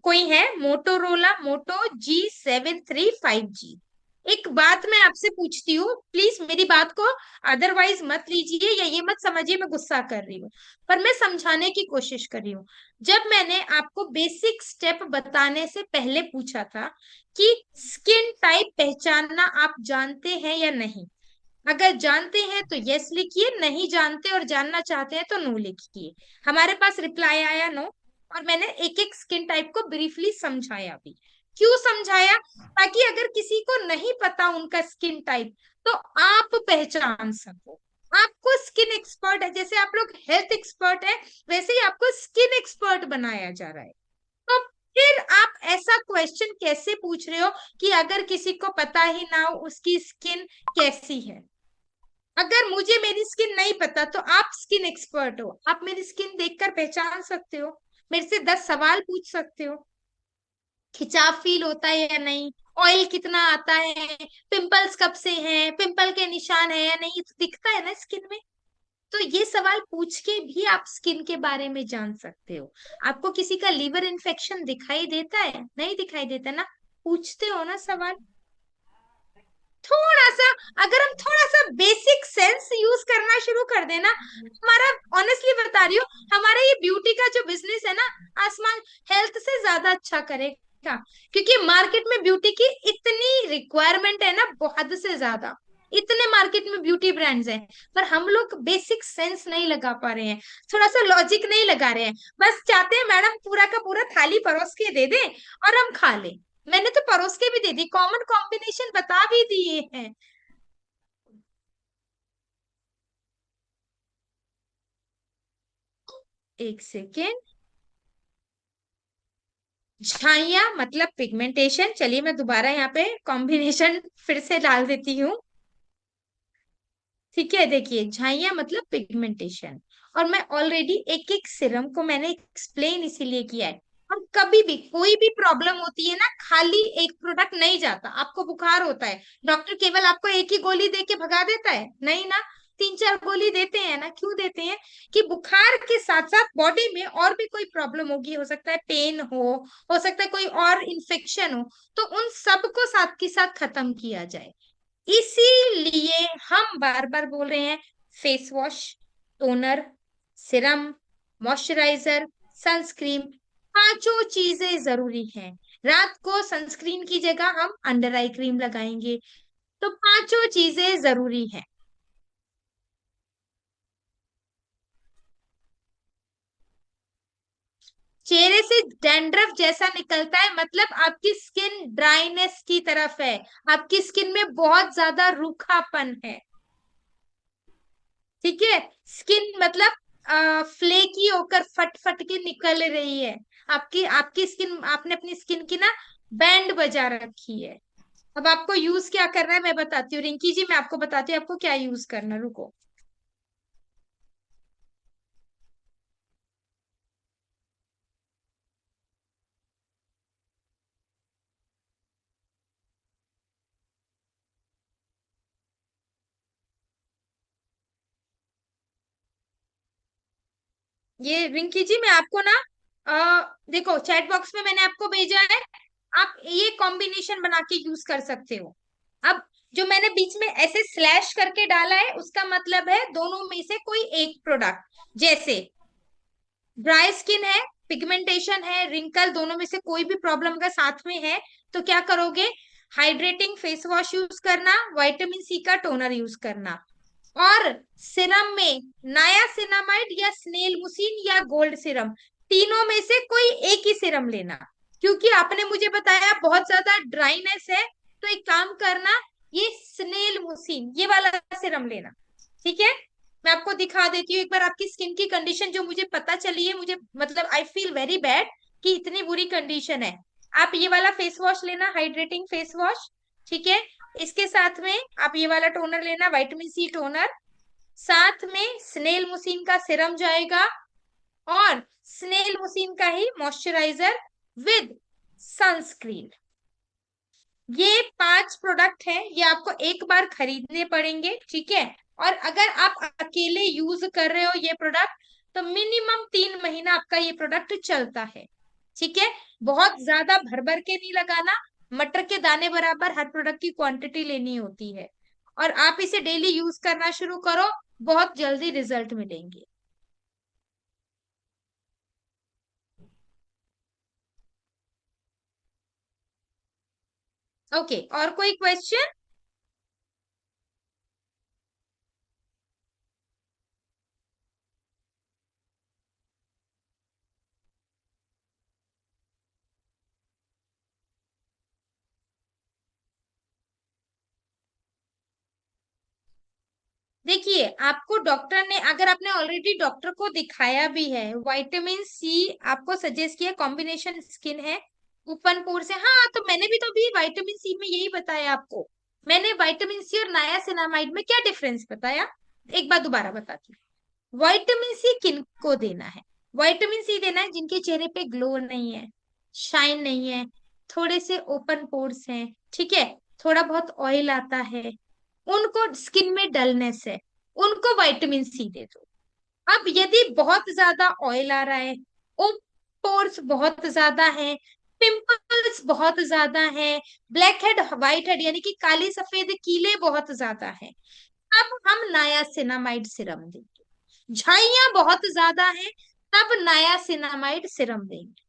कोई है, मोटोरोला मोटो G735G। एक बात मैं आपसे पूछती हूँ, प्लीज मेरी बात को अदरवाइज मत लीजिए या ये मत समझिए मैं गुस्सा कर रही हूँ, पर मैं समझाने की कोशिश कर रही हूँ। जब मैंने आपको बेसिक स्टेप बताने से पहले पूछा था कि स्किन टाइप पहचानना आप जानते हैं या नहीं, अगर जानते हैं तो यस लिखिए, नहीं जानते और जानना चाहते हैं तो नो लिखिए। हमारे पास रिप्लाई आया नो, और मैंने एक एक स्किन टाइप को ब्रीफली समझाया भी। क्यों समझाया? ताकि अगर किसी को नहीं पता उनका स्किन टाइप, तो आप पहचान सको। आपको स्किन एक्सपर्ट है, जैसे आप लोग हेल्थ एक्सपर्ट है, वैसे ही आपको स्किन एक्सपर्ट बनाया जा रहा है। तो फिर आप ऐसा क्वेश्चन कैसे पूछ रहे हो कि अगर किसी को पता ही ना हो उसकी स्किन कैसी है? अगर मुझे मेरी स्किन नहीं पता तो आप स्किन एक्सपर्ट हो, आप मेरी स्किन देखकर पहचान सकते हो, मेरे से 10 सवाल पूछ सकते हो। खिंचाव फील होता है या नहीं, ऑयल कितना आता है, पिंपल्स कब से हैं, पिंपल के निशान है या नहीं, ये तो दिखता है ना स्किन में। तो ये सवाल पूछ के भी आप स्किन के बारे में जान सकते हो। आपको किसी का लीवर इन्फेक्शन दिखाई देता है? नहीं दिखाई देता ना, पूछते हो ना सवाल। थोड़ा सा, अगर हम थोड़ा सा बेसिक सेंस यूज करना शुरू कर देना, हमारा, ऑनेस्टली बता रही हूँ, हमारा ये ब्यूटी का जो बिजनेस है ना, आसमान हेल्थ से ज्यादा अच्छा करेगा। क्योंकि मार्केट में ब्यूटी की इतनी रिक्वायरमेंट है ना, बहुत से ज्यादा। इतने मार्केट में ब्यूटी ब्रांड्स हैं, पर हम लोग बेसिक सेंस नहीं लगा पा रहे हैं, थोड़ा सा लॉजिक नहीं लगा रहे हैं। बस चाहते हैं मैडम पूरा का पूरा थाली परोस के दे दे और हम खा लें। मैंने तो परोस के भी दे दी, कॉमन कॉम्बिनेशन बता भी दिए हैं। एक सेकेंड। झाइया मतलब पिगमेंटेशन, चलिए मैं दोबारा यहाँ पे कॉम्बिनेशन फिर से डाल देती हूँ। ठीक है, देखिए झाइया मतलब पिगमेंटेशन। और मैं ऑलरेडी एक एक सिरम को मैंने एक्सप्लेन इसीलिए किया है। और कभी भी कोई भी प्रॉब्लम होती है ना, खाली एक प्रोडक्ट नहीं जाता। आपको बुखार होता है, डॉक्टर केवल आपको एक ही गोली दे के भगा देता है? नहीं ना, तीन चार गोली देते हैं ना। क्यों देते हैं? कि बुखार के साथ साथ बॉडी में और भी कोई प्रॉब्लम होगी, हो सकता है पेन हो सकता है कोई और इन्फेक्शन हो, तो उन सबको साथ के साथ खत्म किया जाए। इसीलिए हम बार बार बोल रहे हैं, face wash, toner, Siram, moisturiser, sunscreen, पांचों चीजें जरूरी हैं। रात को सनस्क्रीन की जगह हम अंडर आई क्रीम लगाएंगे, तो पांचों चीजें जरूरी हैं। चेहरे से डैंड्रफ जैसा निकलता है मतलब आपकी स्किन ड्राइनेस की तरफ है, आपकी स्किन में बहुत ज्यादा रूखापन है। ठीक है, स्किन मतलब फ्लेकी होकर फट फट के निकल रही है। आपकी आपकी स्किन, आपने अपनी स्किन की ना बैंड बजा रखी है। अब आपको यूज क्या करना है मैं बताती हूँ, रिंकी जी मैं आपको बताती हूँ आपको क्या यूज करना, रुको। ये रिंकी जी मैं आपको ना देखो चैट बॉक्स में मैंने आपको भेजा है, आप ये कॉम्बिनेशन बना के यूज कर सकते हो। अब जो मैंने बीच में ऐसे स्लैश करके डाला है उसका मतलब है दोनों में से कोई एक प्रोडक्ट। जैसे ड्राई स्किन है, पिगमेंटेशन है, रिंकल, दोनों में से कोई भी प्रॉब्लम का साथ में है, तो क्या करोगे? हाइड्रेटिंग फेस वॉश यूज करना, विटामिन सी का टोनर यूज करना। और सिरम में नायासिनामाइड या स्नेल मुसीन या गोल्ड सिरम, तीनों में से कोई एक ही सिरम लेना। क्योंकि आपने मुझे बताया बहुत ज्यादा ड्राइनेस है, तो एक काम करना, ये स्नेल मुसीन ये वाला सिरम लेना। ठीक है, मैं आपको दिखा देती हूँ एक बार आपकी स्किन की कंडीशन जो मुझे पता चली है। मुझे मतलब आई फील वेरी बैड कि इतनी बुरी कंडीशन है। आप ये वाला फेस वॉश लेना, हाइड्रेटिंग फेस वॉश। ठीक है, इसके साथ में आप ये वाला टोनर लेना, विटामिन सी टोनर। साथ में स्नेल मुसीन का सिरम जाएगा, और स्नेल मुसीन का ही मॉइस्चराइजर विद सनस्क्रीन। ये पांच प्रोडक्ट हैं, ये आपको एक बार खरीदने पड़ेंगे। ठीक है, और अगर आप अकेले यूज कर रहे हो ये प्रोडक्ट, तो मिनिमम 3 महीना आपका ये प्रोडक्ट चलता है। ठीक है, बहुत ज्यादा भर भर के नहीं लगाना, मटर के दाने बराबर हर प्रोडक्ट की क्वांटिटी लेनी होती है। और आप इसे डेली यूज करना शुरू करो, बहुत जल्दी रिजल्ट मिलेंगे। ओके, और कोई क्वेश्चन? देखिए आपको डॉक्टर ने, अगर आपने ऑलरेडी डॉक्टर को दिखाया भी है, विटामिन सी आपको सजेस्ट किया, कॉम्बिनेशन स्किन है, ओपन पोर से, हाँ तो मैंने भी तो अभी विटामिन सी में यही बताया आपको। मैंने विटामिन सी और नायासिनामाइड में क्या डिफरेंस बताया, एक बार दोबारा बताती हूँ। विटामिन सी किन को देना है? विटामिन सी देना है जिनके चेहरे पे ग्लो नहीं है, शाइन नहीं है, थोड़े से ओपन पोर्स हैं। ठीक है, थोड़ा बहुत ऑयल आता है, उनको स्किन में डलनेस है, उनको विटामिन सी दे दो। अब यदि बहुत ज्यादा ऑयल आ रहा है, पोर्स बहुत ज्यादा है, पिंपल्स बहुत ज्यादा है, ब्लैक हेड व्हाइट हेड यानी कि काली सफेद कीले बहुत ज्यादा है, अब हम नायासिनामाइड सिरम देंगे। झाइयां बहुत ज्यादा है, तब नायासिनामाइड सिरम देंगे।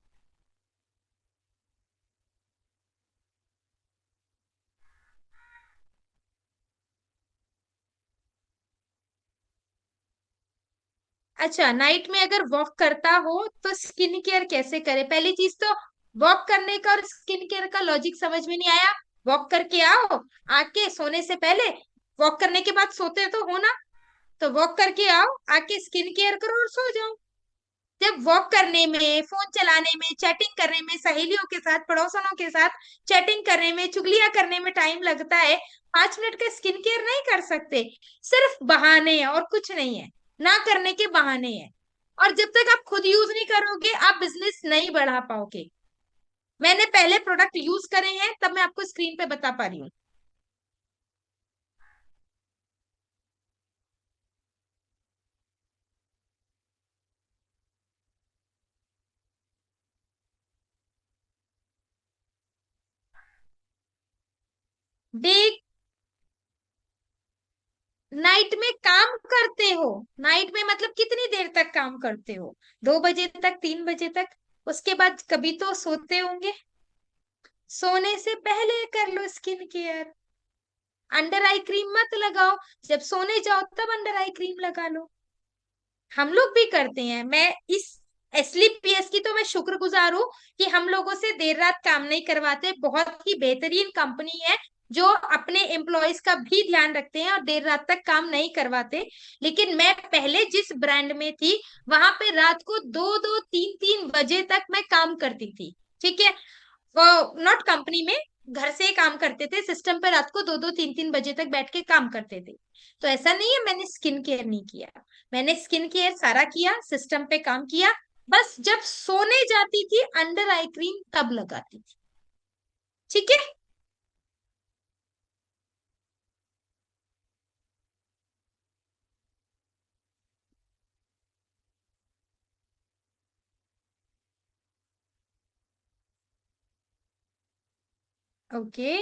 अच्छा, नाइट में अगर वॉक करता हो तो स्किन केयर कैसे करे? पहली चीज तो वॉक करने का और स्किन केयर का लॉजिक समझ में नहीं आया। वॉक करके आओ, आके सोने से पहले, वॉक करने के बाद सोते तो हो ना, तो वॉक करके आओ, आके स्किन केयर करो और सो जाओ। जब वॉक करने में, फोन चलाने में, चैटिंग करने में, सहेलियों के साथ, पड़ोसनों के साथ चैटिंग करने में, चुगलियां करने में टाइम लगता है, 5 मिनट का स्किन केयर नहीं कर सकते? सिर्फ बहाने हैं और कुछ नहीं है, ना करने के बहाने हैं। और जब तक आप खुद यूज नहीं करोगे आप बिजनेस नहीं बढ़ा पाओगे। मैंने पहले प्रोडक्ट यूज करे हैं, तब मैं आपको स्क्रीन पे बता पा रही हूँ। देख, नाइट में काम करते हो, नाइट में मतलब कितनी देर तक काम करते हो? 2 बजे तक, 3 बजे तक? उसके बाद कभी तो सोते होंगे। सोने से पहले कर लो skin care. Under eye cream मत लगाओ, जब सोने जाओ तब अंडर आई क्रीम लगा लो। हम लोग भी करते हैं। मैं इस एसलीपीएस की तो मैं शुक्रगुजार हूँ कि हम लोगों से देर रात काम नहीं करवाते। बहुत ही बेहतरीन कंपनी है जो अपने एम्प्लॉयज का भी ध्यान रखते हैं और देर रात तक काम नहीं करवाते। लेकिन मैं पहले जिस ब्रांड में थी, वहां पे रात को 2-2 3-3 बजे तक मैं काम करती थी। ठीक है, नॉट कंपनी में, घर से ही काम करते थे, सिस्टम पे रात को 2-2 3-3 बजे तक बैठ के काम करते थे। तो ऐसा नहीं है मैंने स्किन केयर नहीं किया, मैंने स्किन केयर सारा किया, सिस्टम पे काम किया। बस जब सोने जाती थी अंडर आई क्रीम तब लगाती थी। ठीक है। ओके,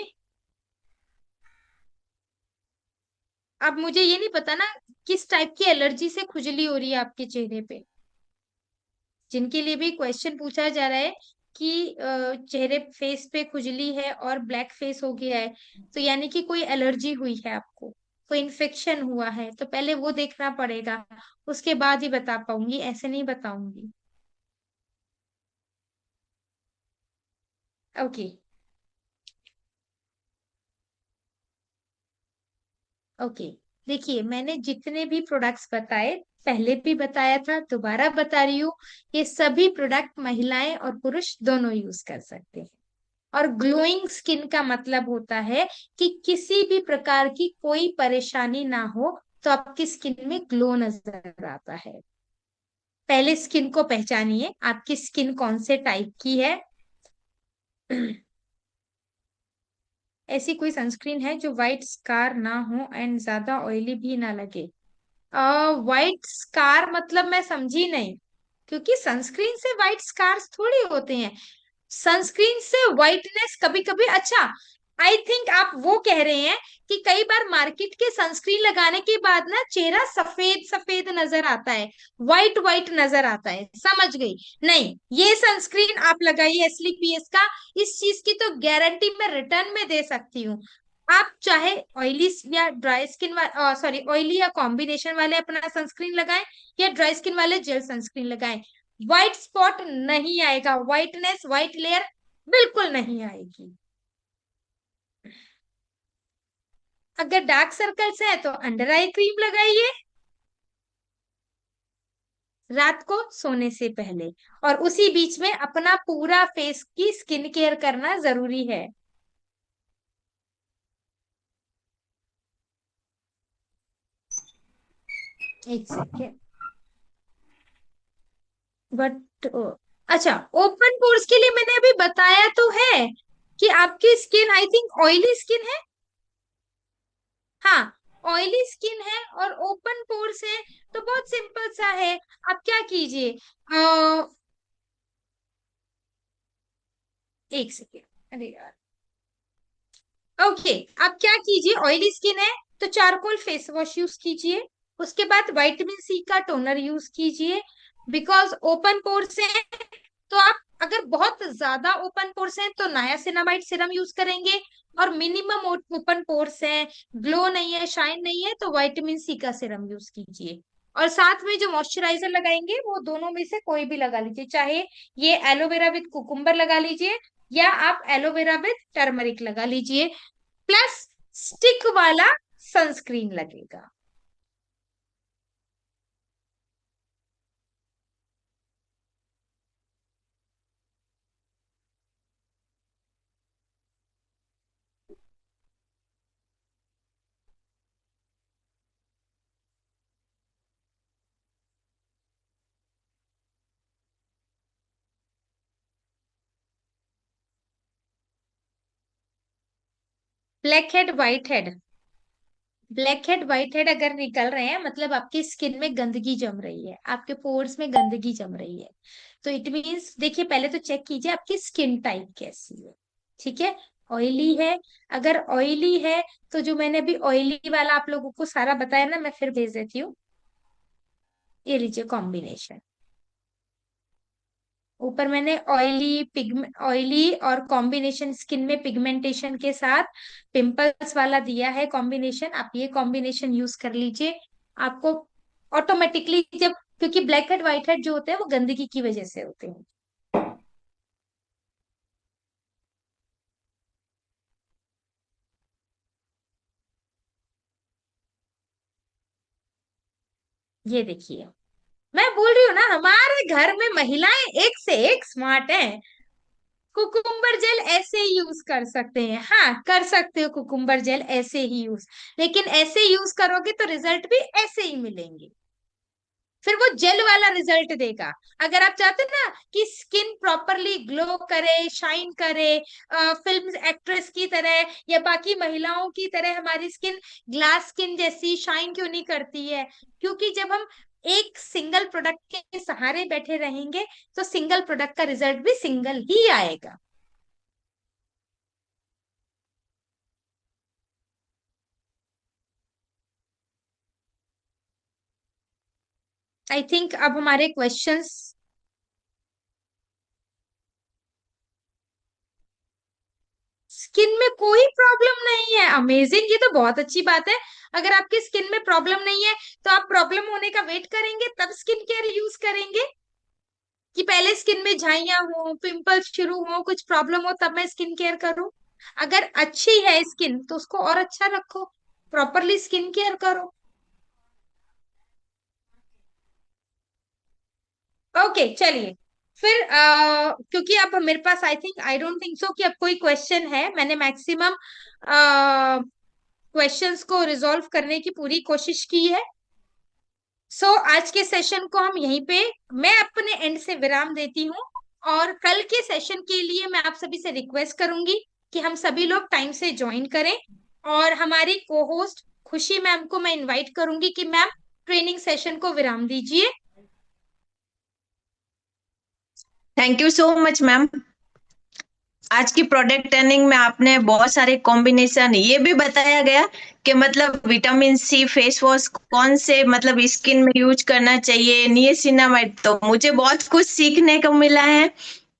अब मुझे ये नहीं पता ना किस टाइप की एलर्जी से खुजली हो रही है आपके चेहरे पे। जिनके लिए भी क्वेश्चन पूछा जा रहा है कि चेहरे फेस पे खुजली है और ब्लैक फेस हो गया है, तो यानी कि कोई एलर्जी हुई है आपको, कोई इन्फेक्शन हुआ है, तो पहले वो देखना पड़ेगा। उसके बाद ही बता पाऊंगी, ऐसे नहीं बताऊंगी। ओके। ओके, देखिए मैंने जितने भी प्रोडक्ट्स बताए, पहले भी बताया था, दोबारा बता रही हूँ, ये सभी प्रोडक्ट महिलाएं और पुरुष दोनों यूज कर सकते हैं। और ग्लोइंग स्किन का मतलब होता है कि किसी भी प्रकार की कोई परेशानी ना हो तो आपकी स्किन में ग्लो नजर आता है। पहले स्किन को पहचानिए, आपकी स्किन कौन से टाइप की है। ऐसी कोई सनस्क्रीन है जो व्हाइट स्कार ना हो एंड ज्यादा ऑयली भी ना लगे? व्हाइट स्कार मतलब मैं समझी नहीं, क्योंकि सनस्क्रीन से व्हाइट स्कार्स थोड़ी होते हैं। सनस्क्रीन से व्हाइटनेस कभी कभी, अच्छा, आई थिंक आप वो कह रहे हैं कि कई बार मार्केट के सनस्क्रीन लगाने के बाद ना चेहरा सफेद सफेद नजर आता है, व्हाइट व्हाइट नजर आता है, समझ गई। नहीं, ये सनस्क्रीन आप लगाइए एसलीपीएस का, इस चीज की तो गारंटी मैं रिटर्न में दे सकती हूँ। आप चाहे ऑयली या ड्राई स्किन, सॉरी ऑयली या कॉम्बिनेशन वाले अपना सनस्क्रीन लगाएं, या ड्राई स्किन वाले जेल सनस्क्रीन लगाएं, व्हाइट स्पॉट नहीं आएगा, व्हाइटनेस, व्हाइट लेयर बिल्कुल नहीं आएगी। अगर डार्क सर्कल्स है तो अंडर आई क्रीम लगाइए रात को सोने से पहले, और उसी बीच में अपना पूरा फेस की स्किन केयर करना जरूरी है। एक सेकेंड। बट अच्छा, ओपन पोर्स के लिए मैंने अभी बताया तो है कि आपकी skin I think oily skin है। हाँ, ऑयली स्किन है और ओपन पोर्स है, तो बहुत सिंपल सा है। आप क्या कीजिए, एक सेकेंड, अरे यार, ओके, आप क्या कीजिए, ऑयली स्किन है तो चारकोल फेस वॉश यूज कीजिए। उसके बाद विटामिन सी का टोनर यूज कीजिए। बिकॉज ओपन पोर्स है, तो आप अगर बहुत ज्यादा ओपन पोर्स हैं तो नायासिनामाइड सीरम यूज करेंगे। और मिनिमम ओपन पोर्स है, ग्लो नहीं है, शाइन नहीं है, तो विटामिन सी का सीरम यूज कीजिए। और साथ में जो मॉइस्चराइजर लगाएंगे वो दोनों में से कोई भी लगा लीजिए, चाहे ये एलोवेरा विद कुकुम्बर लगा लीजिए या आप एलोवेरा विद टर्मरिक लगा लीजिए, प्लस स्टिक वाला सनस्क्रीन लगेगा। Black head white head, black head white head अगर निकल रहे हैं मतलब आपकी स्किन में गंदगी जम रही है, आपके पोर्स में गंदगी जम रही है, तो इट मीन्स देखिए पहले तो चेक कीजिए आपकी स्किन टाइप कैसी है। ठीक है, ऑयली है, अगर ऑयली है तो जो मैंने अभी ऑयली वाला आप लोगों को सारा बताया ना, मैं फिर भेज देती हूँ, ये लीजिए कॉम्बिनेशन। ऊपर मैंने ऑयली पिगमेंट, ऑयली और कॉम्बिनेशन स्किन में पिगमेंटेशन के साथ पिंपल्स वाला दिया है कॉम्बिनेशन, आप ये कॉम्बिनेशन यूज कर लीजिए। आपको ऑटोमेटिकली जब, क्योंकि ब्लैक हेड व्हाइट हेड जो होते हैं वो गंदगी की वजह से होते हैं। ये देखिए, मैं बोल रही हूँ ना हमारे घर में महिलाएं एक से एक स्मार्ट हैं। कुकुम्बर जेल ऐसे ही यूज कर सकते हैं, हाँ कर सकते हो कुकुम्बर जेल ऐसे ही यूज, लेकिन ऐसे यूज करोगे तो रिजल्ट भी ऐसे ही मिलेंगे, फिर वो जेल वाला रिजल्ट देगा। अगर आप चाहते हैं ना कि स्किन प्रॉपरली ग्लो करे, शाइन करे, फिल्म एक्ट्रेस की तरह या बाकी महिलाओं की तरह हमारी स्किन ग्लास स्किन जैसी शाइन क्यों नहीं करती है? क्योंकि जब हम एक सिंगल प्रोडक्ट के सहारे बैठे रहेंगे तो सिंगल प्रोडक्ट का रिजल्ट भी सिंगल ही आएगा। आई थिंक अब हमारे क्वेश्चंस, स्किन में कोई प्रॉब्लम नहीं है, अमेजिंग, ये तो बहुत अच्छी बात है। अगर आपकी स्किन में प्रॉब्लम नहीं है तो आप प्रॉब्लम होने का वेट करेंगे तब स्किन केयर यूज करेंगे, कि पहले स्किन में झाइयां हो, पिंपल्स शुरू हो, कुछ प्रॉब्लम हो तब मैं स्किन केयर करूं? अगर अच्छी है स्किन तो उसको और अच्छा रखो, प्रॉपरली स्किन केयर करो। ओके चलिए, फिर क्योंकि अब मेरे पास आई डोंट थिंक सो कि अब कोई क्वेश्चन है, मैंने मैक्सिमम क्वेश्चंस को रिजॉल्व करने की पूरी कोशिश की है। आज के सेशन को हम यहीं पे, मैं अपने एंड से विराम देती हूँ, और कल के सेशन के लिए मैं आप सभी से रिक्वेस्ट करूंगी कि हम सभी लोग टाइम से ज्वाइन करें, और हमारी को होस्ट खुशी मैम को मैं इनवाइट करूंगी कि मैम ट्रेनिंग सेशन को विराम दीजिए। Thank you so much ma'am. आज की प्रोडक्ट ट्रेनिंग में आपने बहुत सारे कॉम्बिनेशन ये भी बताया गया कि मतलब विटामिन सी फेस वॉश कौन से मतलब स्किन में यूज करना चाहिए, नियासिनामाइड, तो मुझे बहुत कुछ सीखने को मिला है।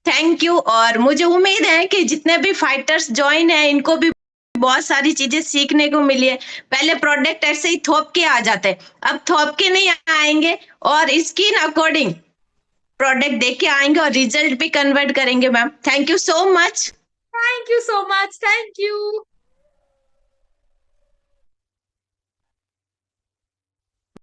Thank you. और मुझे उम्मीद है कि जितने भी फाइटर्स ज्वाइन है इनको भी बहुत सारी चीजें सीखने को मिली है। पहले प्रोडक्ट ऐसे ही थोप के आ जाते, अब थोप के नहीं आएंगे और स्किन अकॉर्डिंग प्रोडक्ट देख के आएंगे और रिजल्ट भी कन्वर्ट करेंगे ma'am. Thank you so much. Thank you so much, thank you.